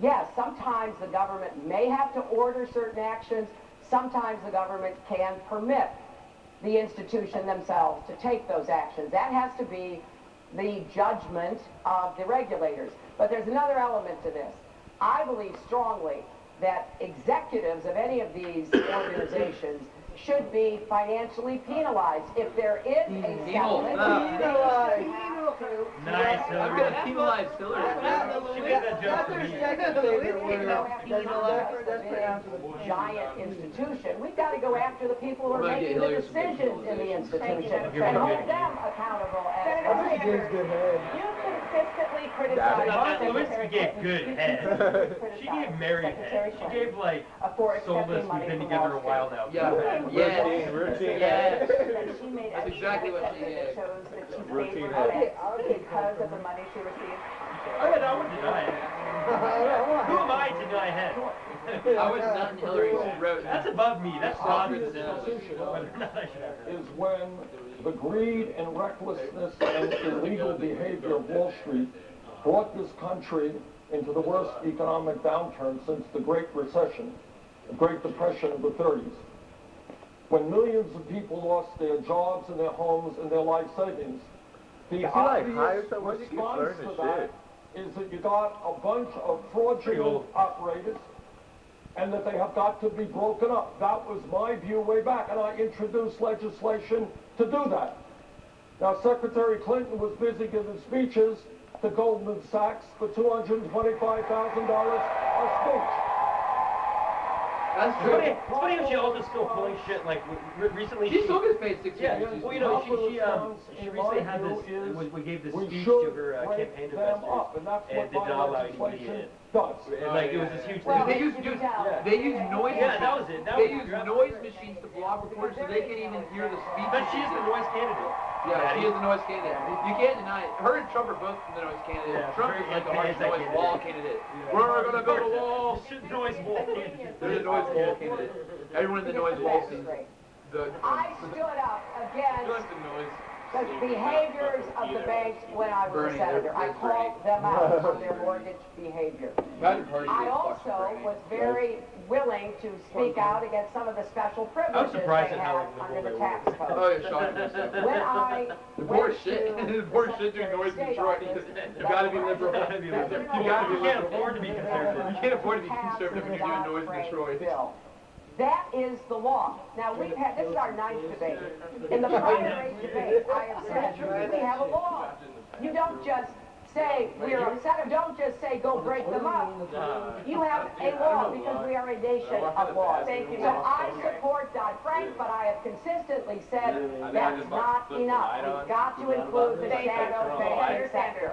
yes, sometimes the government may have to order certain actions, sometimes the government can permit the institution themselves to take those actions. That has to be the judgment of the regulators. But there's another element to this. I believe strongly that executives of any of these organizations should be financially penalized. If there is a settlement, Nice, I'm Hillary. gonna penalize Hillary. She made that joke to me. giant institution. We've got to go after the people who are We're gonna making get the Hillary some decisions in the institution You're and gonna hold get- them accountable as She gives good head. You consistently criticize Lewinsky gave good head. She gave Mary head. She gave like for soulless, accepting we've money been from together a Wall while now. Yeah. Good head. Yes. Routine Yes. That she made That's a exactly what she that did. shows that she Routine favored head. banks because of the money she received. Oh yeah, no, I wouldn't deny it. Who am I to deny head? I was not in Hillary's throat. That's above me. That's Softer obvious. than Whether or not I should have heard. is when the greed and recklessness and illegal behavior of Wall Street brought this country into the worst economic downturn since the Great Recession, the Great Depression of the 30s. When millions of people lost their jobs and their homes and their life savings, the Is he, like, obvious high or something? Why does he keep response slurring to his that shit? is that you got a bunch of fraudulent old. operators and that they have got to be broken up. That was my view way back, and I introduced legislation to do that. Now, Secretary Clinton was busy giving speeches to Goldman Sachs for $225,000 a speech. That's It's true. funny, it's funny how she also still pulling shit like recently. She still gets paid 6 Yeah, figures. well, you know, she recently had this, we gave this speech to her campaign investors, And that's and what did my not allow you to legislation it. does. And, like, it was this huge Well, thing. They use they use noise. Yeah, that was it. That They was use it. noise machines to block reporters so they can't even hear the speech. But she's the noise candidate. Yeah, she is the noise candidate. You can't deny it. Her and Trump are both the noise candidate. Yeah, Trump very is like the harsh noise anti-candidate. wall candidate. We're gonna build a wall. Noise wall candidate. They're the noise wall candidate. Everyone in the noise wall sees the. I stood up against the noise. the behaviors of the banks when I was a Bernie, senator. I they're called them out on their mortgage behavior. I also was very willing to speak out against some of the special privileges they surprised at had how under the liberal tax they were. code. Oh, yeah, shocking. When I The poor went shit. to The poor the shit doing Secretary noise of in State Detroit. office, You gotta be liberal. You gotta be liberal. You gotta be You can't liberal. afford to be conservative. You can't afford to be passed conservative when the you're doing noise in Dodd-Frank Detroit. bill. That is the law. Now, we've had, this is our ninth debate. In the prior 8 debates, I have said, we have a law. You don't just say, we're upset, don't just say, go break them up. You have a law because we are a nation of laws. Thank you, So I support Dodd-Frank, but I have consistently said that's not enough. We've got to include the shadow banking sector.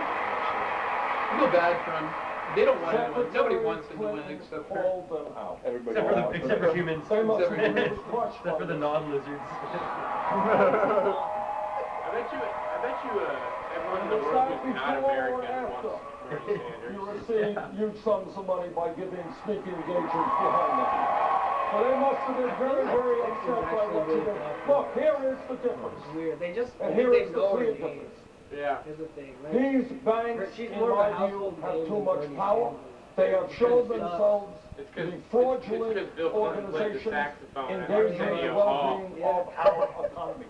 I feel bad for him. They don't want him to win. Nobody wants him to win except for. Called them out. Everybody Except for humans. They must Except for have been humans. crushed Except for by the this. non-lizards. I bet you, everyone in the world who's not American wants Bernie Sanders. You receive huge sums of money by giving speaking engagements behind them. But they must have been very, very upset by what you did. Look, here is the difference. Weird. They just And here is the clear games. difference. Yeah. Here's the thing. Right? These banks, She's in more of a my view, household have name too than much Bernie power. Sanders. They have shown themselves It's to be 'cause fraudulent Bill Clinton played the organizations saxophone at endangering the Arsenio Hall. well-being of our economy.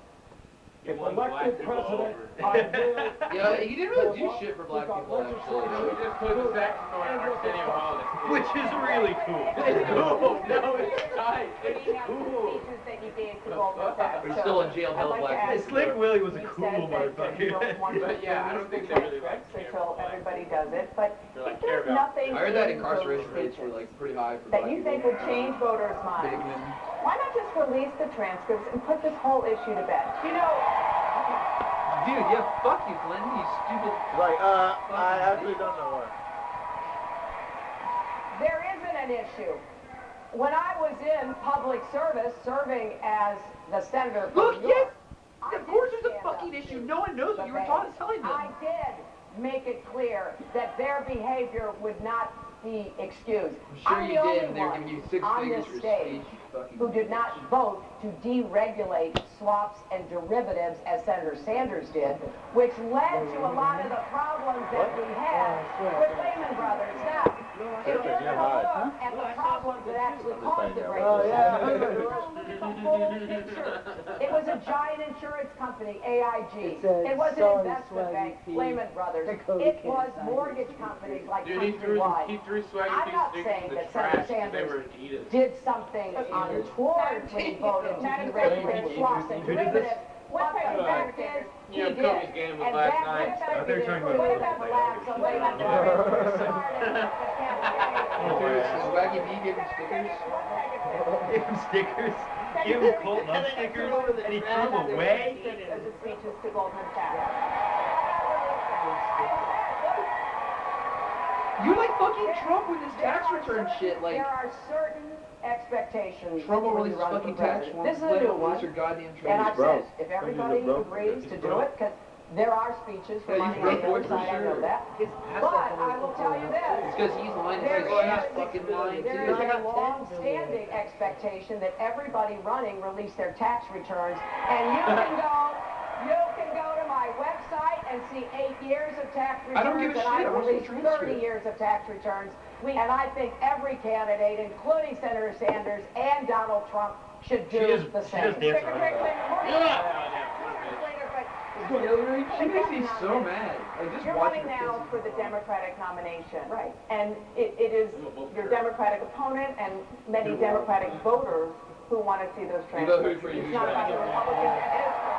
If won elected black people president, over. I dare. Yeah, he didn't really do shit for black people, actually. He just played the saxophone at Arsenio Hall. Which is really cool. It's cool. No, it's tight. We It's have the cool. speeches that you gave to Goldman Sachs. We're still in jail, I'd hella like to black ask people. Slick Willie was a you cool said that you motherfucker. don't want to But yeah, I don't think they really like transcripts him. until everybody does it, but They're like, if there's care about- nothing I heard that in incarceration those rates were speeches like pretty high for that black you people. think would change voters' minds, Bigman. why not just release the transcripts and put this whole issue to bed? You know, Dude, yeah, fuck you, Clinton, you stupid. Like, I actually don't know why. There isn't an issue. When I was in public service, serving as the senator from Look, New York, yes, I of course did there's a stand up fucking to issue. No one knows the what you were banks. telling them. I did make it clear that their behavior would not be excused. I'm sure I'm you the did, only and they were one giving you 6 on figures this for stage speech. You fucking who did not vote to deregulate swaps and derivatives as Senator Sanders did, which led to a lot of the problems that we had with Lehman Brothers. Now, It was You're hot. and the problems that actually I'm just caused the saying, Great Oh, Recession. yeah. It was a giant insurance company, AIG. It said, It was an "Sorry, investment Swaggy bank, P." Lehman Brothers. Cody It can't was sign mortgage companies like Dude, he threw Countrywide. Swaggy I'm P not stickers saying in the that Senator trash because they Sanders were Adidas. did something untoward when he voted to deregulate swaps and derivatives. But the fact is, he Yeah, did. Kobe's game was And last that night. contributed to What about the collapse of Lehman Brothers. Swaggy B giving stickers. Give him stickers. Give him Colt Love stickers. And he threw them away. Of the speeches to Goldman Sachs. You're like fucking Trump with his tax return shit. Like There are certain expectations Trump will when release you run for fucking tax president. forms. This is a new one. Your goddamn And I've broke. said, if everybody agrees to do it, because there are speeches Yeah, from he's on the broke other for side, I know sure. that. But I will tell you this. It's because he's lying. There He's is- fucking lying There too. is a long-standing expectation that everybody running release their tax returns, and you can go to my website and see 8 years of tax I don't give returns, a and shit. I I've want the released 30 transcript. years of tax returns. And I think every candidate, including Senator Sanders and Donald Trump, should do the same. Hillary, she makes me so mad. Like just You're watching running her now face. for the Democratic nomination. Right. And it is your Democratic opponent and many Democratic voters who want to see those You vote who transcripts. for you? It's not about the Republicans. It is for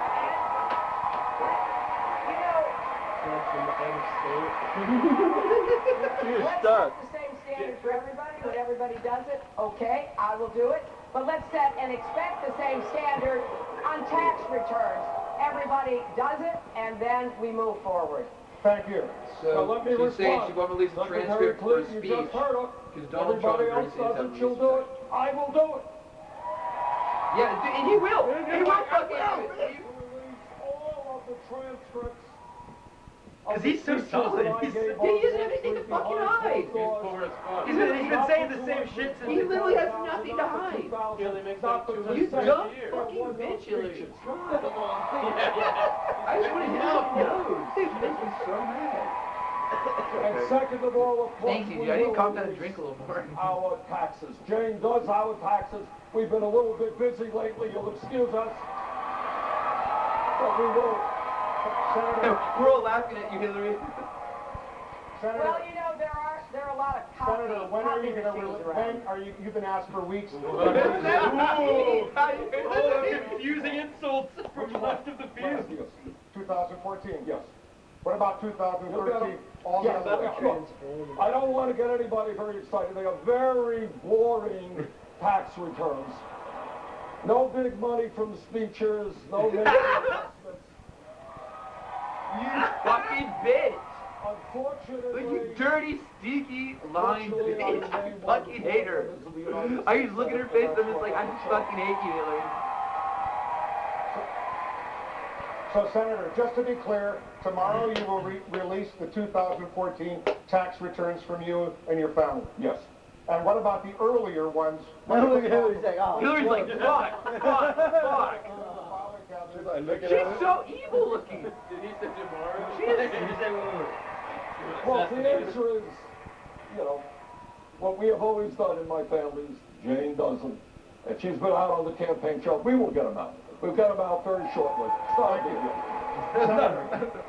You're Let's stuck. set the same standard for everybody. When everybody does it, okay, I will do it. But let's set and expect the same standard on tax returns. Everybody does it, and then we move forward. Thank you. So Now let me she's saying respond. she won't release the Secretary transcript for a Clinton, you speech just heard her. because Donald Trump Everybody else agrees to does it, have she'll release do it. I will do it. Yeah, and he will. He will fucking do it. All of the transcripts. Because he's so solid. He doesn't have anything to fucking hide. He's been saying the same shit since. He literally has nothing to hide. He only makes like You 200 dumb a year. fucking bitch, Hillary. I just want to hit him nose. It makes me so mad. And second of all, of course, Thank you, we dude. I need to will calm down and release drink a little more. our taxes. Jane does our taxes. We've been a little bit busy lately. You'll excuse us. But we will. Senator, We're all laughing at you, Hillary. Well, you know, there are a lot of copy, Senator, when are you copy going to machines release? around. When are you? You've been asked for weeks. Confusing insults from left of the field. 2014. Yes. What about 2013? All Yes, the other look, I don't want to get anybody very excited. They are very boring tax returns. No big money from speeches, no big investments. You fucking bitch. Unfortunately, You dirty, stinky, lying bitch. I fucking hate her. I just look at her face and I'm just like, I just fucking hate you, Hillary. So, Senator, just to be clear, tomorrow you will release the 2014 tax returns from you and your family. Yes. And what about the earlier ones? Look at Hillary's like, oh. Hillary's like, fuck. She's so evil looking. Did he say tomorrow? She is. Well, the answer is, you know, what we have always done in my family is Jane doesn't. And she's been out on the campaign trail. We will get them out. We'll get them out very shortly. It's not a big deal.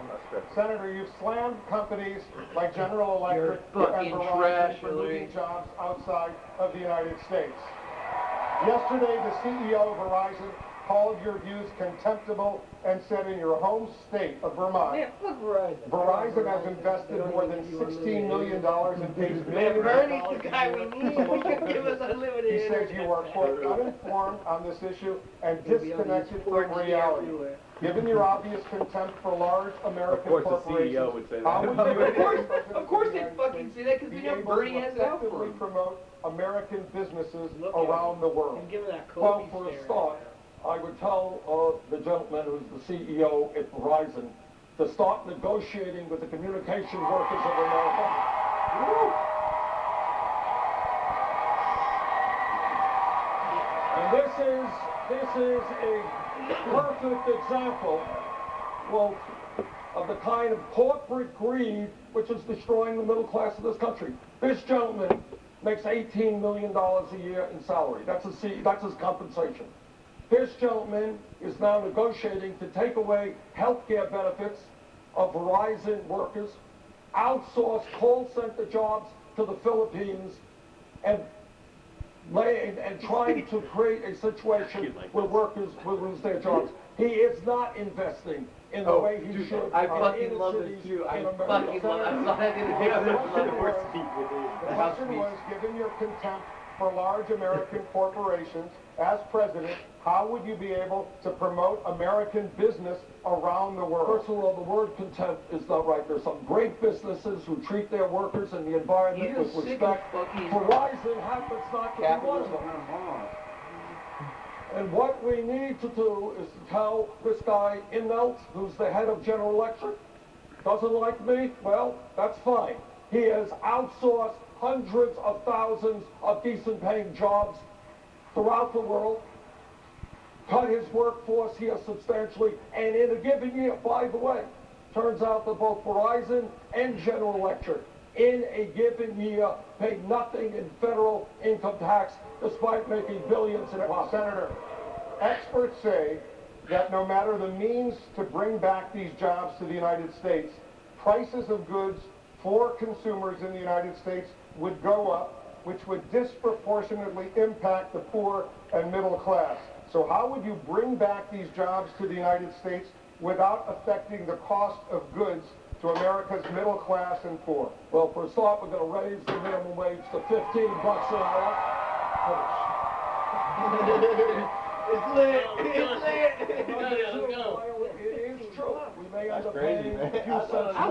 Senator, you've slammed companies like General Electric You're and fucking Verizon trash, for Hillary. moving jobs outside of the United States. Yesterday, the CEO of Verizon called your views contemptible and said in your home state of Vermont, Verizon has invested more than $16 million and pays millions of dollars the guy we need. He could give us unlimited He says internet. you are, quote, uninformed on this issue and disconnected from reality. Given your obvious contempt for large American Of course the corporations, CEO would say that. how would you Of course they fucking say that because be they know able Bernie to has it out for effectively them. promote American businesses around the world? Well, for a start, I would tell the gentleman who's the CEO at Verizon to start negotiating with the communication workers of America. And this is a perfect example. Well, of the kind of corporate greed which is destroying the middle class of this country. This gentleman makes $18 million a year in salary. That's his compensation. This gentleman is now negotiating to take away health care benefits of Verizon workers, outsource call center jobs to the Philippines, and trying to create a situation where workers will lose their jobs. He is not investing in the way he should. I fucking love this too. I fucking love it. I'm sorry I didn't hear The question was, given your contempt for large American corporations, as president, how would you be able to promote American business around the world? First of all, the word contempt is not right. There's some great businesses who treat their workers and the environment with respect. Verizon happens not to be one of them. And what we need to do is to tell this guy, Immelt, who's the head of General Electric, doesn't like me, well, that's fine. He has outsourced hundreds of thousands of decent paying jobs throughout the world, cut his workforce here substantially, and in a given year, by the way, turns out that both Verizon and General Electric in a given year pay nothing in federal income tax despite making billions in profit. Senator, experts say that no matter the means to bring back these jobs to the United States, prices of goods for consumers in the United States would go up, which would disproportionately impact the poor and middle class. So how would you bring back these jobs to the United States without affecting the cost of goods to America's middle class and poor? Well, for a start, we're going to raise the minimum wage to $15 an hour. It's lit. It's lit. It is true. We may end up paying a few cents more for a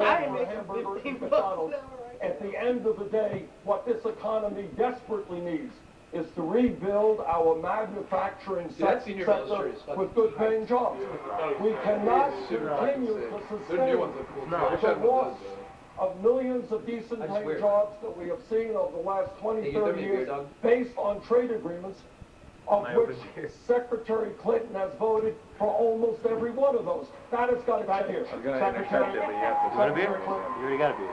hamburger at McDonald's. At the end of the day, what this economy desperately needs is to rebuild our manufacturing sector with good paying jobs. We cannot continue to sustain the loss of millions of decent paying jobs that we have seen over the last 20, 30 years based on trade agreements, of which Secretary Clinton has voted for almost every one of those. That has got to change. Secretary Clinton. You already got to be.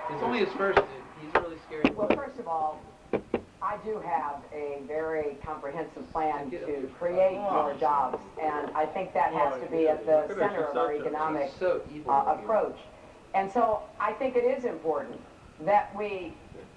It's only his first. He's really scary. Well, first of all, I do have a very comprehensive plan to create more jobs, and I think that has to be at the center of our economic approach. And so I think it is important that we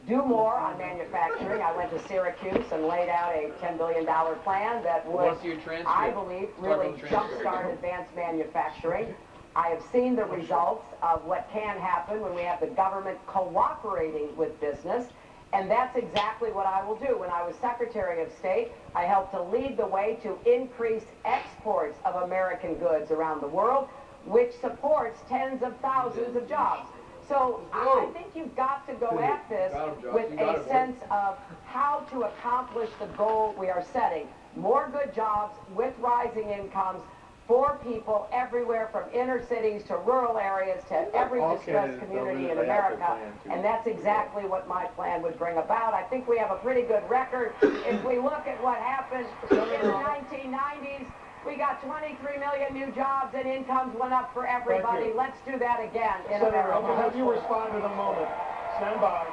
do more on manufacturing. I went to Syracuse and laid out a $10 billion plan that would, I believe, really jumpstart advanced manufacturing. I have seen the results of what can happen when we have the government cooperating with business, and that's exactly what I will do. When I was Secretary of State, I helped to lead the way to increase exports of American goods around the world, which supports tens of thousands of jobs. So I think you've got to go at this with a sense of how to accomplish the goal we are setting. More good jobs with rising incomes for people everywhere from inner cities to rural areas to every distressed community in America. And that's exactly what my plan would bring about. I think we have a pretty good record. If we look at what happened in the 1990s, we got 23 million new jobs and incomes went up for everybody. Let's do that again in America. I'm going to have you respond in a moment. Stand by.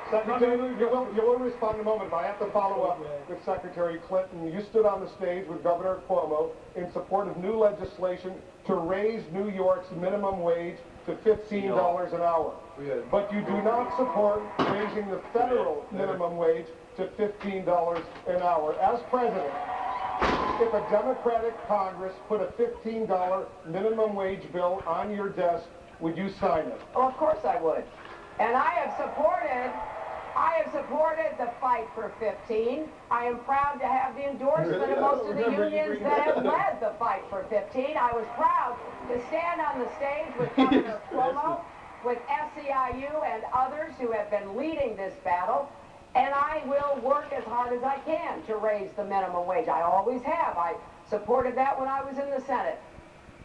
Secretary, you will respond in a moment, but I have to follow up with Secretary Clinton. You stood on the stage with Governor Cuomo in support of new legislation to raise New York's minimum wage to $15 an hour. But you do not support raising the federal minimum wage to $15 an hour. As president, if a Democratic Congress put a $15 minimum wage bill on your desk, would you sign it? Oh, of course I would. And I have supported the fight for 15. I am proud to have the endorsement of most of the unions that have led the fight for 15. I was proud to stand on the stage with Governor Cuomo, with SEIU and others who have been leading this battle. And I will work as hard as I can to raise the minimum wage. I always have. I supported that when I was in the Senate.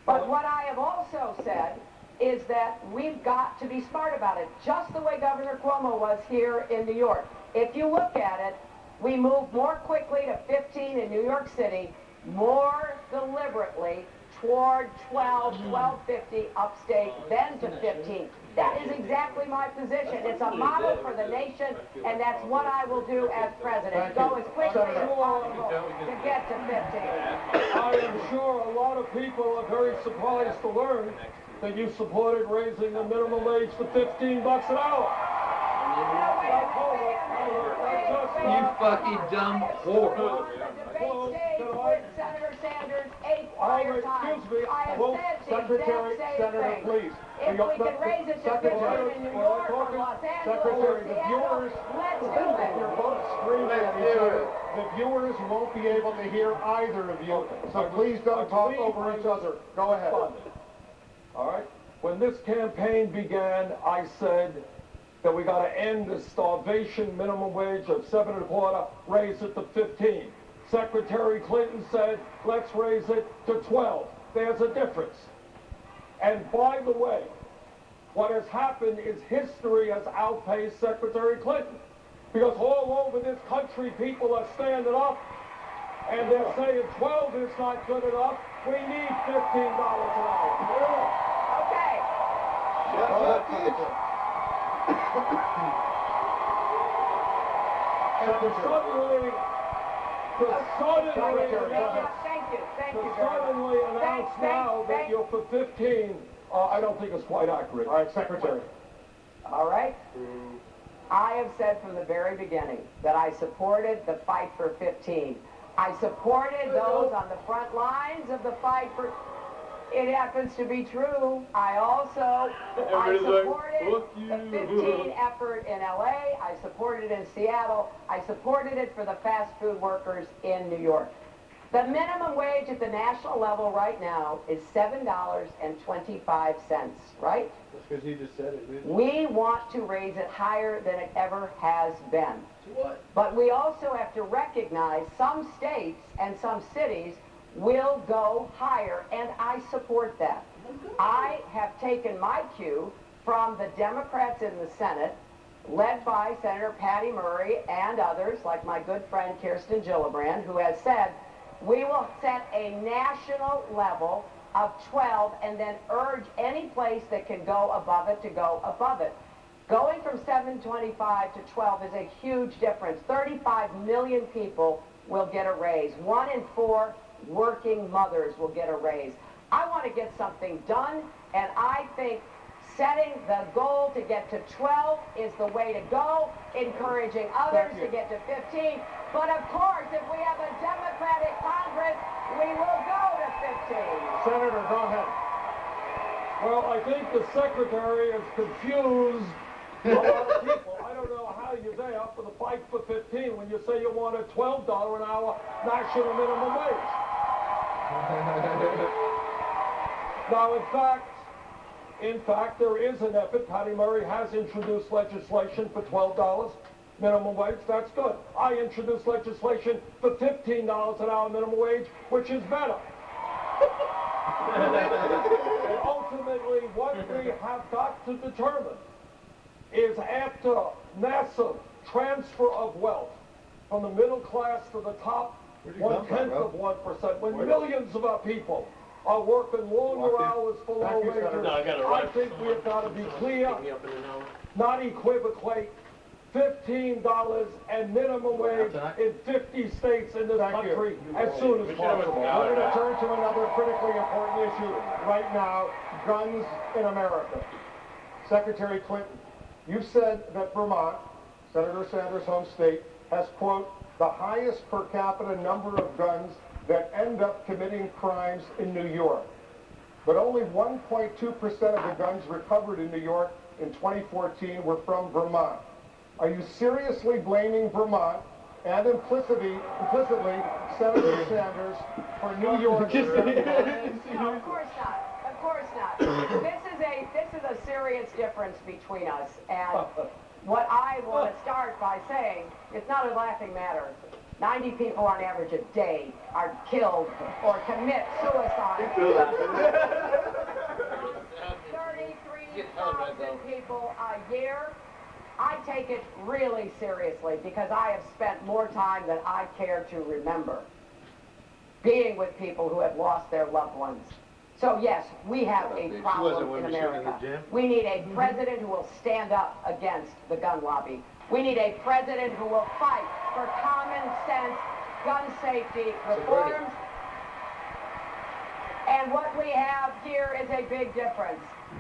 But what I have also said is that we've got to be smart about it, just the way Governor Cuomo was here in New York. If you look at it, we moved more quickly to 15 in New York City, more deliberately toward 12.50 upstate, then to 15. That is exactly my position. It's a model for the nation, and that's what I will do as president. Go as quickly as possible to get to 15. I am sure a lot of people are very surprised to learn that you supported raising the minimum wage to $15 an hour. You fucking dumb whore. Senator Sanders 8 prior times. I have said the exact same Senator, thing. please. If we can raise it to 15 in New York or Los Angeles or Seattle, let's do You're it. both screaming at each other. The viewers won't be able to hear either of you, so please don't talk over each other. Go ahead. All right? When this campaign began, I said that we got to end the starvation minimum wage of 7.25, raise it to 15. Secretary Clinton said, let's raise it to 12. There's a difference. And by the way, what has happened is history has outpaced Secretary Clinton. Because all over this country, people are standing up and they're saying 12 is not good enough. We need $15 an hour. Okay. And suddenly announce now that you're for 15, I don't think it's quite accurate. All right, Secretary. All right. I have said from the very beginning that I supported the fight for 15. I supported those on the front lines of the fight for... It happens to be true. I supported the 15 effort in LA. I supported it in Seattle. I supported it for the fast food workers in New York. The minimum wage at the national level right now is $7.25, right? That's because he just said it. We want to raise it higher than it ever has been. To what? But we also have to recognize some states and some cities will go higher, and I support that. I have taken my cue from the Democrats in the Senate, led by Senator Patty Murray and others, like my good friend Kirsten Gillibrand, who has said, we will set a national level of 12 and then urge any place that can go above it to go above it. Going from 7.25 to 12 is a huge difference. 35 million people will get a raise. 1 in 4 working mothers will get a raise. I want to get something done, and I think setting the goal to get to 12 is the way to go, encouraging others to get to 15. But of course, if we have a Democratic Congress, we will go to 15. Senator, go ahead. Well, I think the Secretary is confused a lot of people. I don't know how you're there for the fight for 15 when you say you want a $12 an hour national minimum wage. Now, in fact, there is an effort. Patty Murray has introduced legislation for $12 minimum wage. That's good. I introduced legislation for $15 an hour minimum wage, which is better. And ultimately, what we have got to determine is after massive transfer of wealth from the middle class to the top 1/10 of 1%, when millions of our people are working longer hours for low wages, I think we have got to be clear, not equivocate, $15 and minimum wage in 50 states in this country as soon as possible. We're going to turn to another critically important issue right now, guns in America. Secretary Clinton, you said that Vermont, Senator Sanders' home state, has, quote, the highest per capita number of guns that end up committing crimes in New York. But only 1.2% of the guns recovered in New York in 2014 were from Vermont. Are you seriously blaming Vermont and implicitly Senator Sanders for New York's... No, of course not. Of course not. This is a serious difference between us. And what I want to start by saying, it's not a laughing matter. 90 people on average a day are killed or commit suicide. 33,000 people a year. I take it really seriously because I have spent more time than I care to remember being with people who have lost their loved ones. So yes, we have a wasn't problem when in we showed in the America. gym? We need a president who will stand up against the gun lobby. We need a president who will fight for common sense gun safety reforms. And what we have here is a big difference.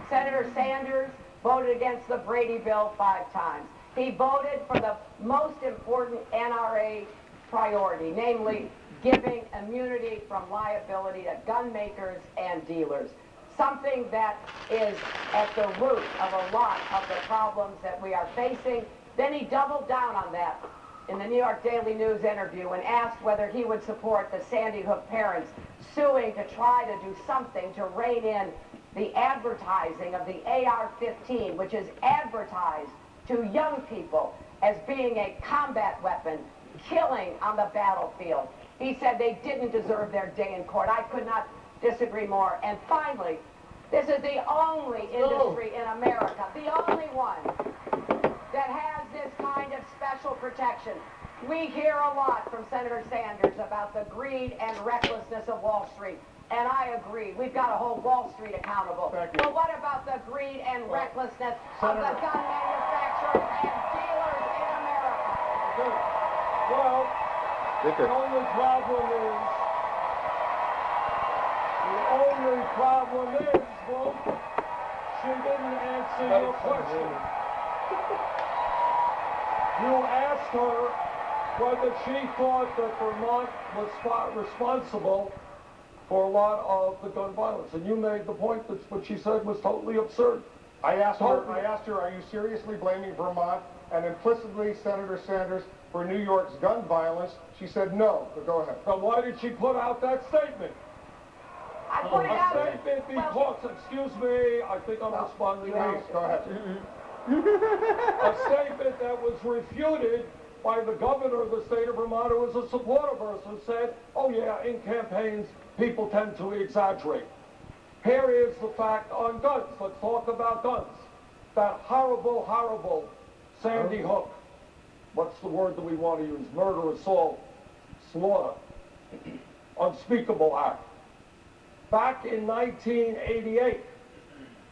Senator Sanders voted against the Brady bill 5 times. He voted for the most important NRA priority, namely giving immunity from liability to gun makers and dealers, something that is at the root of a lot of the problems that we are facing. Then he doubled down on that in the New York Daily News interview and asked whether he would support the Sandy Hook parents suing to try to do something to rein in the advertising of the AR-15, which is advertised to young people as being a combat weapon, killing on the battlefield. He said they didn't deserve their day in court. I could not disagree more. And finally, this is the only industry in America, the only one that has this kind of special protection. We hear a lot from Senator Sanders about the greed and recklessness of Wall Street. And I agree. We've got to hold Wall Street accountable. But what about the greed and recklessness of the gun manufacturers and dealers in America? Well, the only problem is, well, she didn't answer your question. You asked her whether she thought that Vermont was responsible for a lot of the gun violence, and you made the point that what she said was totally absurd. I asked her, are you seriously blaming Vermont and implicitly Senator Sanders for New York's gun violence? She said no, but go ahead. Then why did she put out that statement? I put it out. A statement because, excuse me, I think I'm responding to you. Go ahead. A statement that was refuted by the governor of the state of Vermont, who was a supporter of hers, who said, oh yeah, in campaigns, people tend to exaggerate. Here is the fact on guns. Let's talk about guns. That horrible, horrible Sandy Hook. What's the word that we want to use? Murder, assault, slaughter. Unspeakable act. Back in 1988,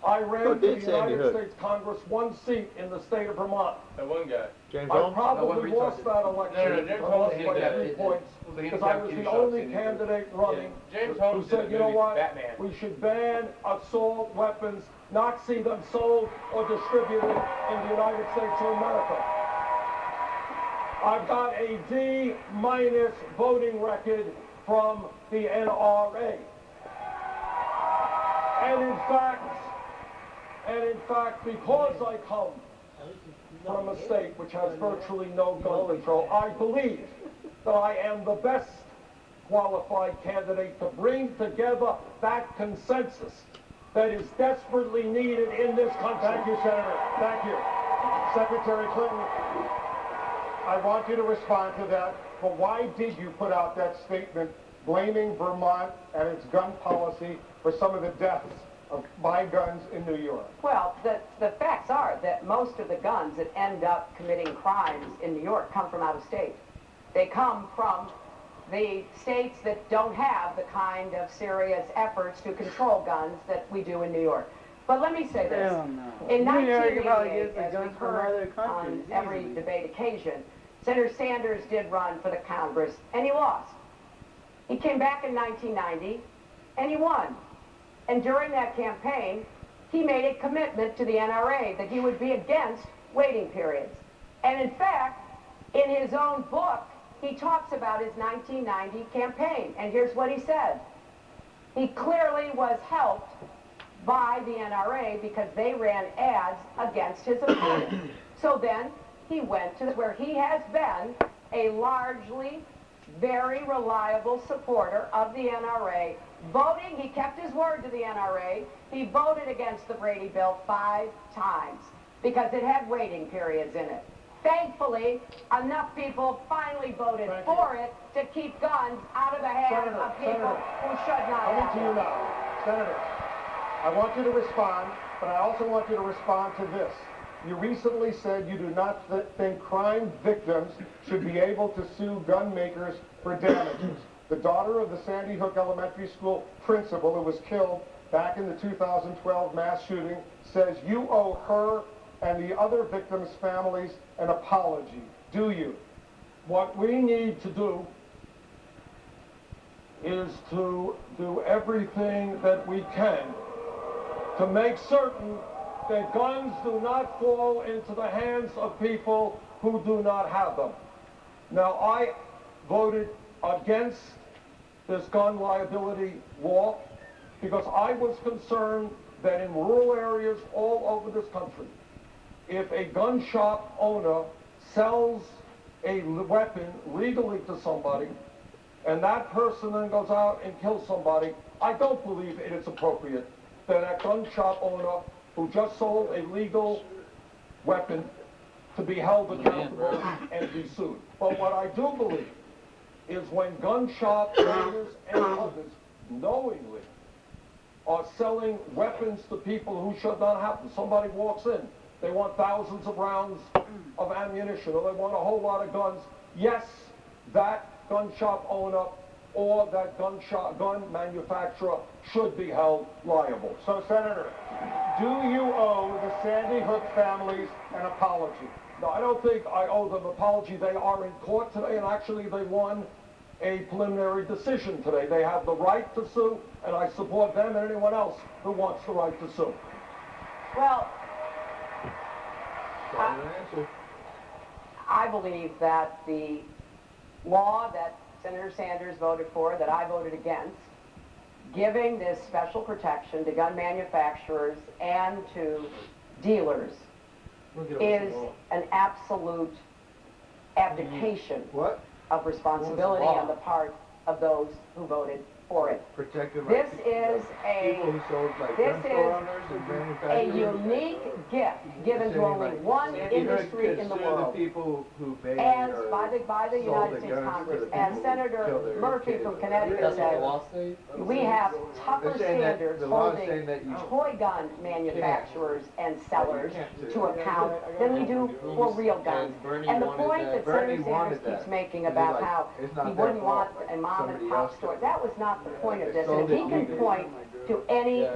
I ran for the United States Congress, 1 seat in the state of Vermont. That one guy. I probably lost that election. I lost by 3 points because I was the only candidate running who said, you know what, we should ban assault weapons, not see them sold or distributed in the United States of America. I've got a D- voting record from the NRA. And in fact, because I come from a state which has virtually no gun control, I believe that I am the best qualified candidate to bring together that consensus that is desperately needed in this country. Thank you, Senator. Thank you. Secretary Clinton, I want you to respond to that, but why did you put out that statement blaming Vermont and its gun policy for some of the deaths by guns in New York? Well, the facts are that most of the guns that end up committing crimes in New York come from out of state. They come from the states that don't have the kind of serious efforts to control guns that we do in New York. But let me say this. In 1988, as we heard on every debate occasion, Senator Sanders did run for the Congress, and he lost. He came back in 1990, and he won. And during that campaign, he made a commitment to the NRA that he would be against waiting periods. And in fact, in his own book, he talks about his 1990 campaign. And here's what he said. He clearly was helped by the NRA because they ran ads against his opponent. So then he went to where he has been a largely very reliable supporter of the NRA, voting, he kept his word to the NRA, he voted against the Brady bill 5 times because it had waiting periods in it. Thankfully, enough people finally voted for it to keep guns out of the hands of people who should not have Coming to you now. Senator, I want you to respond, but I also want you to respond to this. You recently said you do not think crime victims should be able to sue gun makers for damages. The daughter of the Sandy Hook Elementary School principal who was killed back in the 2012 mass shooting says you owe her and the other victims' families an apology. Do you? What we need to do is to do everything that we can to make certain that guns do not fall into the hands of people who do not have them. Now, I voted against this gun liability law because I was concerned that in rural areas all over this country, if a gun shop owner sells a weapon legally to somebody and that person then goes out and kills somebody, I don't believe it is appropriate that a gun shop owner who just sold a legal weapon to be held accountable and be sued. But what I do believe is when gun shop owners and others knowingly are selling weapons to people who should not have them. Somebody walks in, they want thousands of rounds of ammunition, or they want a whole lot of guns. Yes, that gun shop owner or that gun manufacturer should be held liable. So, Senator, do you owe the Sandy Hook families an apology? No, I don't think I owe them an apology. They are in court today, and actually they won a preliminary decision today. They have the right to sue, and I support them and anyone else who wants the right to sue. Well, I believe that the law that Senator Sanders voted for, that I voted against, giving this special protection to gun manufacturers and to dealers is an absolute abdication of responsibility on the part of those who voted for it. This is a unique gift given to only one industry in the world, as by the United States Congress. As Senator Murphy from Connecticut said, we have tougher standards holding toy gun manufacturers and sellers to account than we do for real guns. And the point that Senator Sanders keeps making about how he wouldn't want a mom and pop store, that was not the point of this. And if he can point to any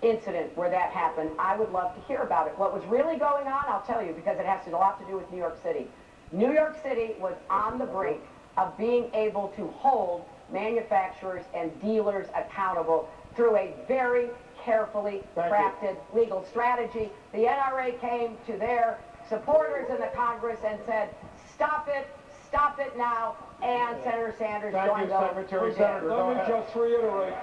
incident where that happened, I would love to hear about it. What was really going on, I'll tell you, because it has a lot to do with New York City. New York City was on the brink of being able to hold manufacturers and dealers accountable through a very carefully crafted legal strategy. The NRA came to their supporters in the Congress and said, stop it now, and Senator Sanders joined those who did. Let me just reiterate.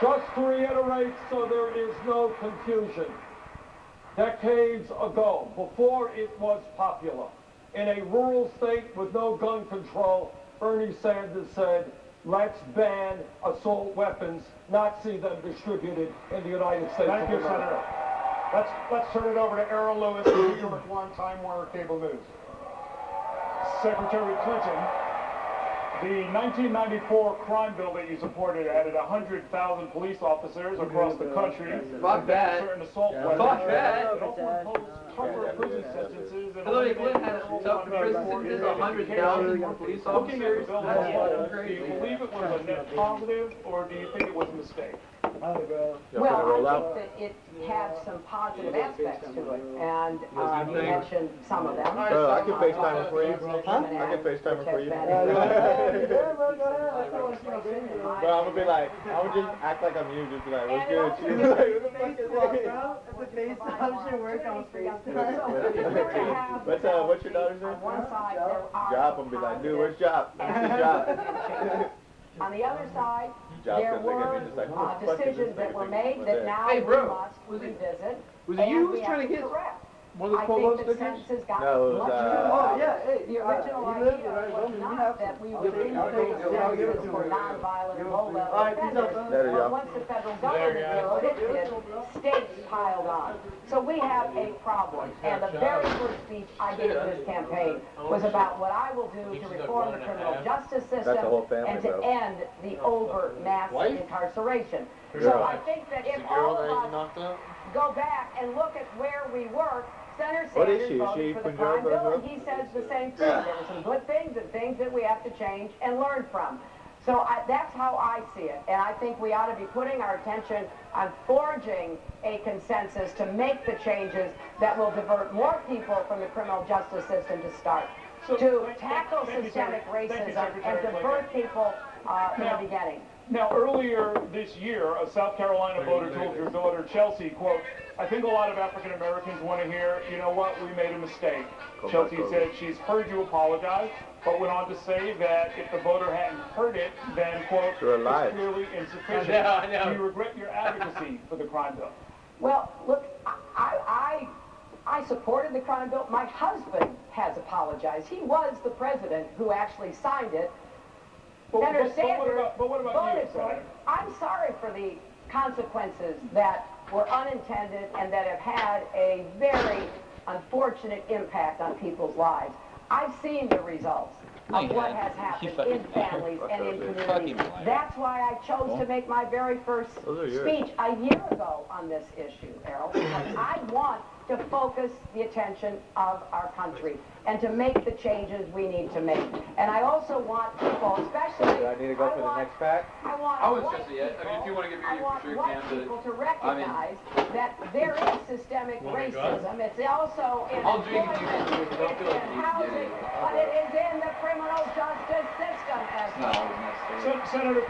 Just to reiterate so there is no confusion. Decades ago, before it was popular, in a rural state with no gun control, Bernie Sanders said, let's ban assault weapons, not see them distributed in the United States. Thank you, Senator. Let's turn it over to Aaron Lewis, New York One, Time Warner Cable News. Secretary Clinton, the 1994 crime bill that you supported added 100,000 police officers across the country. Fuck that. Certain assault weapons. Fuck that. It also imposed tougher prison sentences. and Hillary Clinton had tough prison sentences, 100,000 more police Looking at the officers. bill, do you believe it was a net positive, or do you think it was a mistake? Well, I think that it had some positive aspects to it, and you mentioned some of them. I can FaceTime it for you. I can FaceTime it for you. But I'm gonna be like, I would just act like I'm you, just be like, what's good? She's like, who the fuck is that? What's your daughter's name? Job. I'm gonna be like, dude, where's Job? What's your job? On the other side, Job's there gonna look at me were just like, who the fuck is this decisions that nigga were thinking made that about now Hey, we bro, must revisit. Was it you and who was we trying have to get correct. one of the I polo think that stickers? sense has gotten No, it was, much too oh, far. yeah, hey, The original idea was not that we would increase sentences for nonviolent and low-level offenders, There you go. but once the federal government did it, states piled on. So we have a problem, and the very first speech I gave in this campaign was about what I will do to reform the criminal justice system That's the whole family, and to though. end the over mass incarceration. So I think that if all of us go back and look at where we were, Senator What is Sanders she? Is voted she for the Punjab crime bill, or and he says the same thing. There are some good things and things that we have to change and learn from. So that's how I see it, and I think we ought to be putting our attention on forging a consensus to make the changes that will divert more people from the criminal justice system to start, to tackle systemic racism and divert people from the beginning. Now, earlier this year, a South Carolina voter told your daughter, Chelsea, quote, I think a lot of African Americans want to hear, you know what, we made a mistake. Chelsea said she's heard you apologize, but went on to say that if the voter hadn't heard it, then, quote, it's clearly insufficient. I know. Do you regret your advocacy for the crime bill? Well, look, I supported the crime bill. My husband has apologized. He was the president who actually signed it. Senator Sanders voted for it. I'm sorry for the consequences that were unintended and that have had a very unfortunate impact on people's lives. I've seen the results of what has happened in families and in communities. That's why I chose to make my very first speech a year ago on this issue, Errol, because I want to focus the attention of our country and to make the changes we need to make. And I also want people, especially... Do I need to go for the next pack? I want if you want to give your sure white people to recognize that there is systemic racism. It's also in employment, it's in housing, but it is in the criminal justice system as well. Senator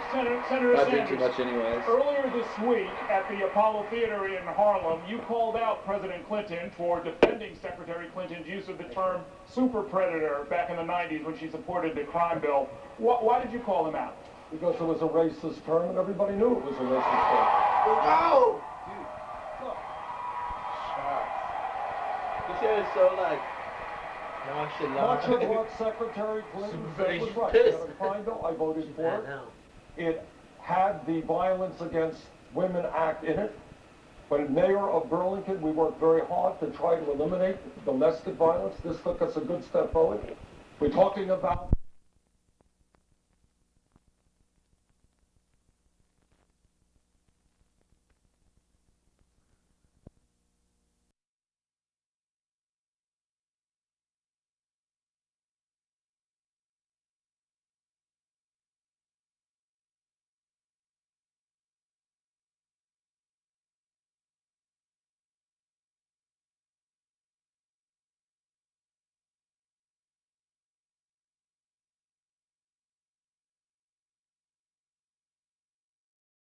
Sanders, too much anyways. Earlier this week at the Apollo Theater in Harlem, you called out President Clinton for defending Secretary Clinton's use of the term super predator back in the 90s when she supported the crime bill. Why did you call him out? Because it was a racist term and everybody knew it was a racist term. Oh! This shit is so like Much of what Secretary Clinton said was right. The crime bill, I voted for it. It had the Violence Against Women Act in it. When mayor of Burlington, we worked very hard to try to eliminate domestic violence. This took us a good step forward. We're talking about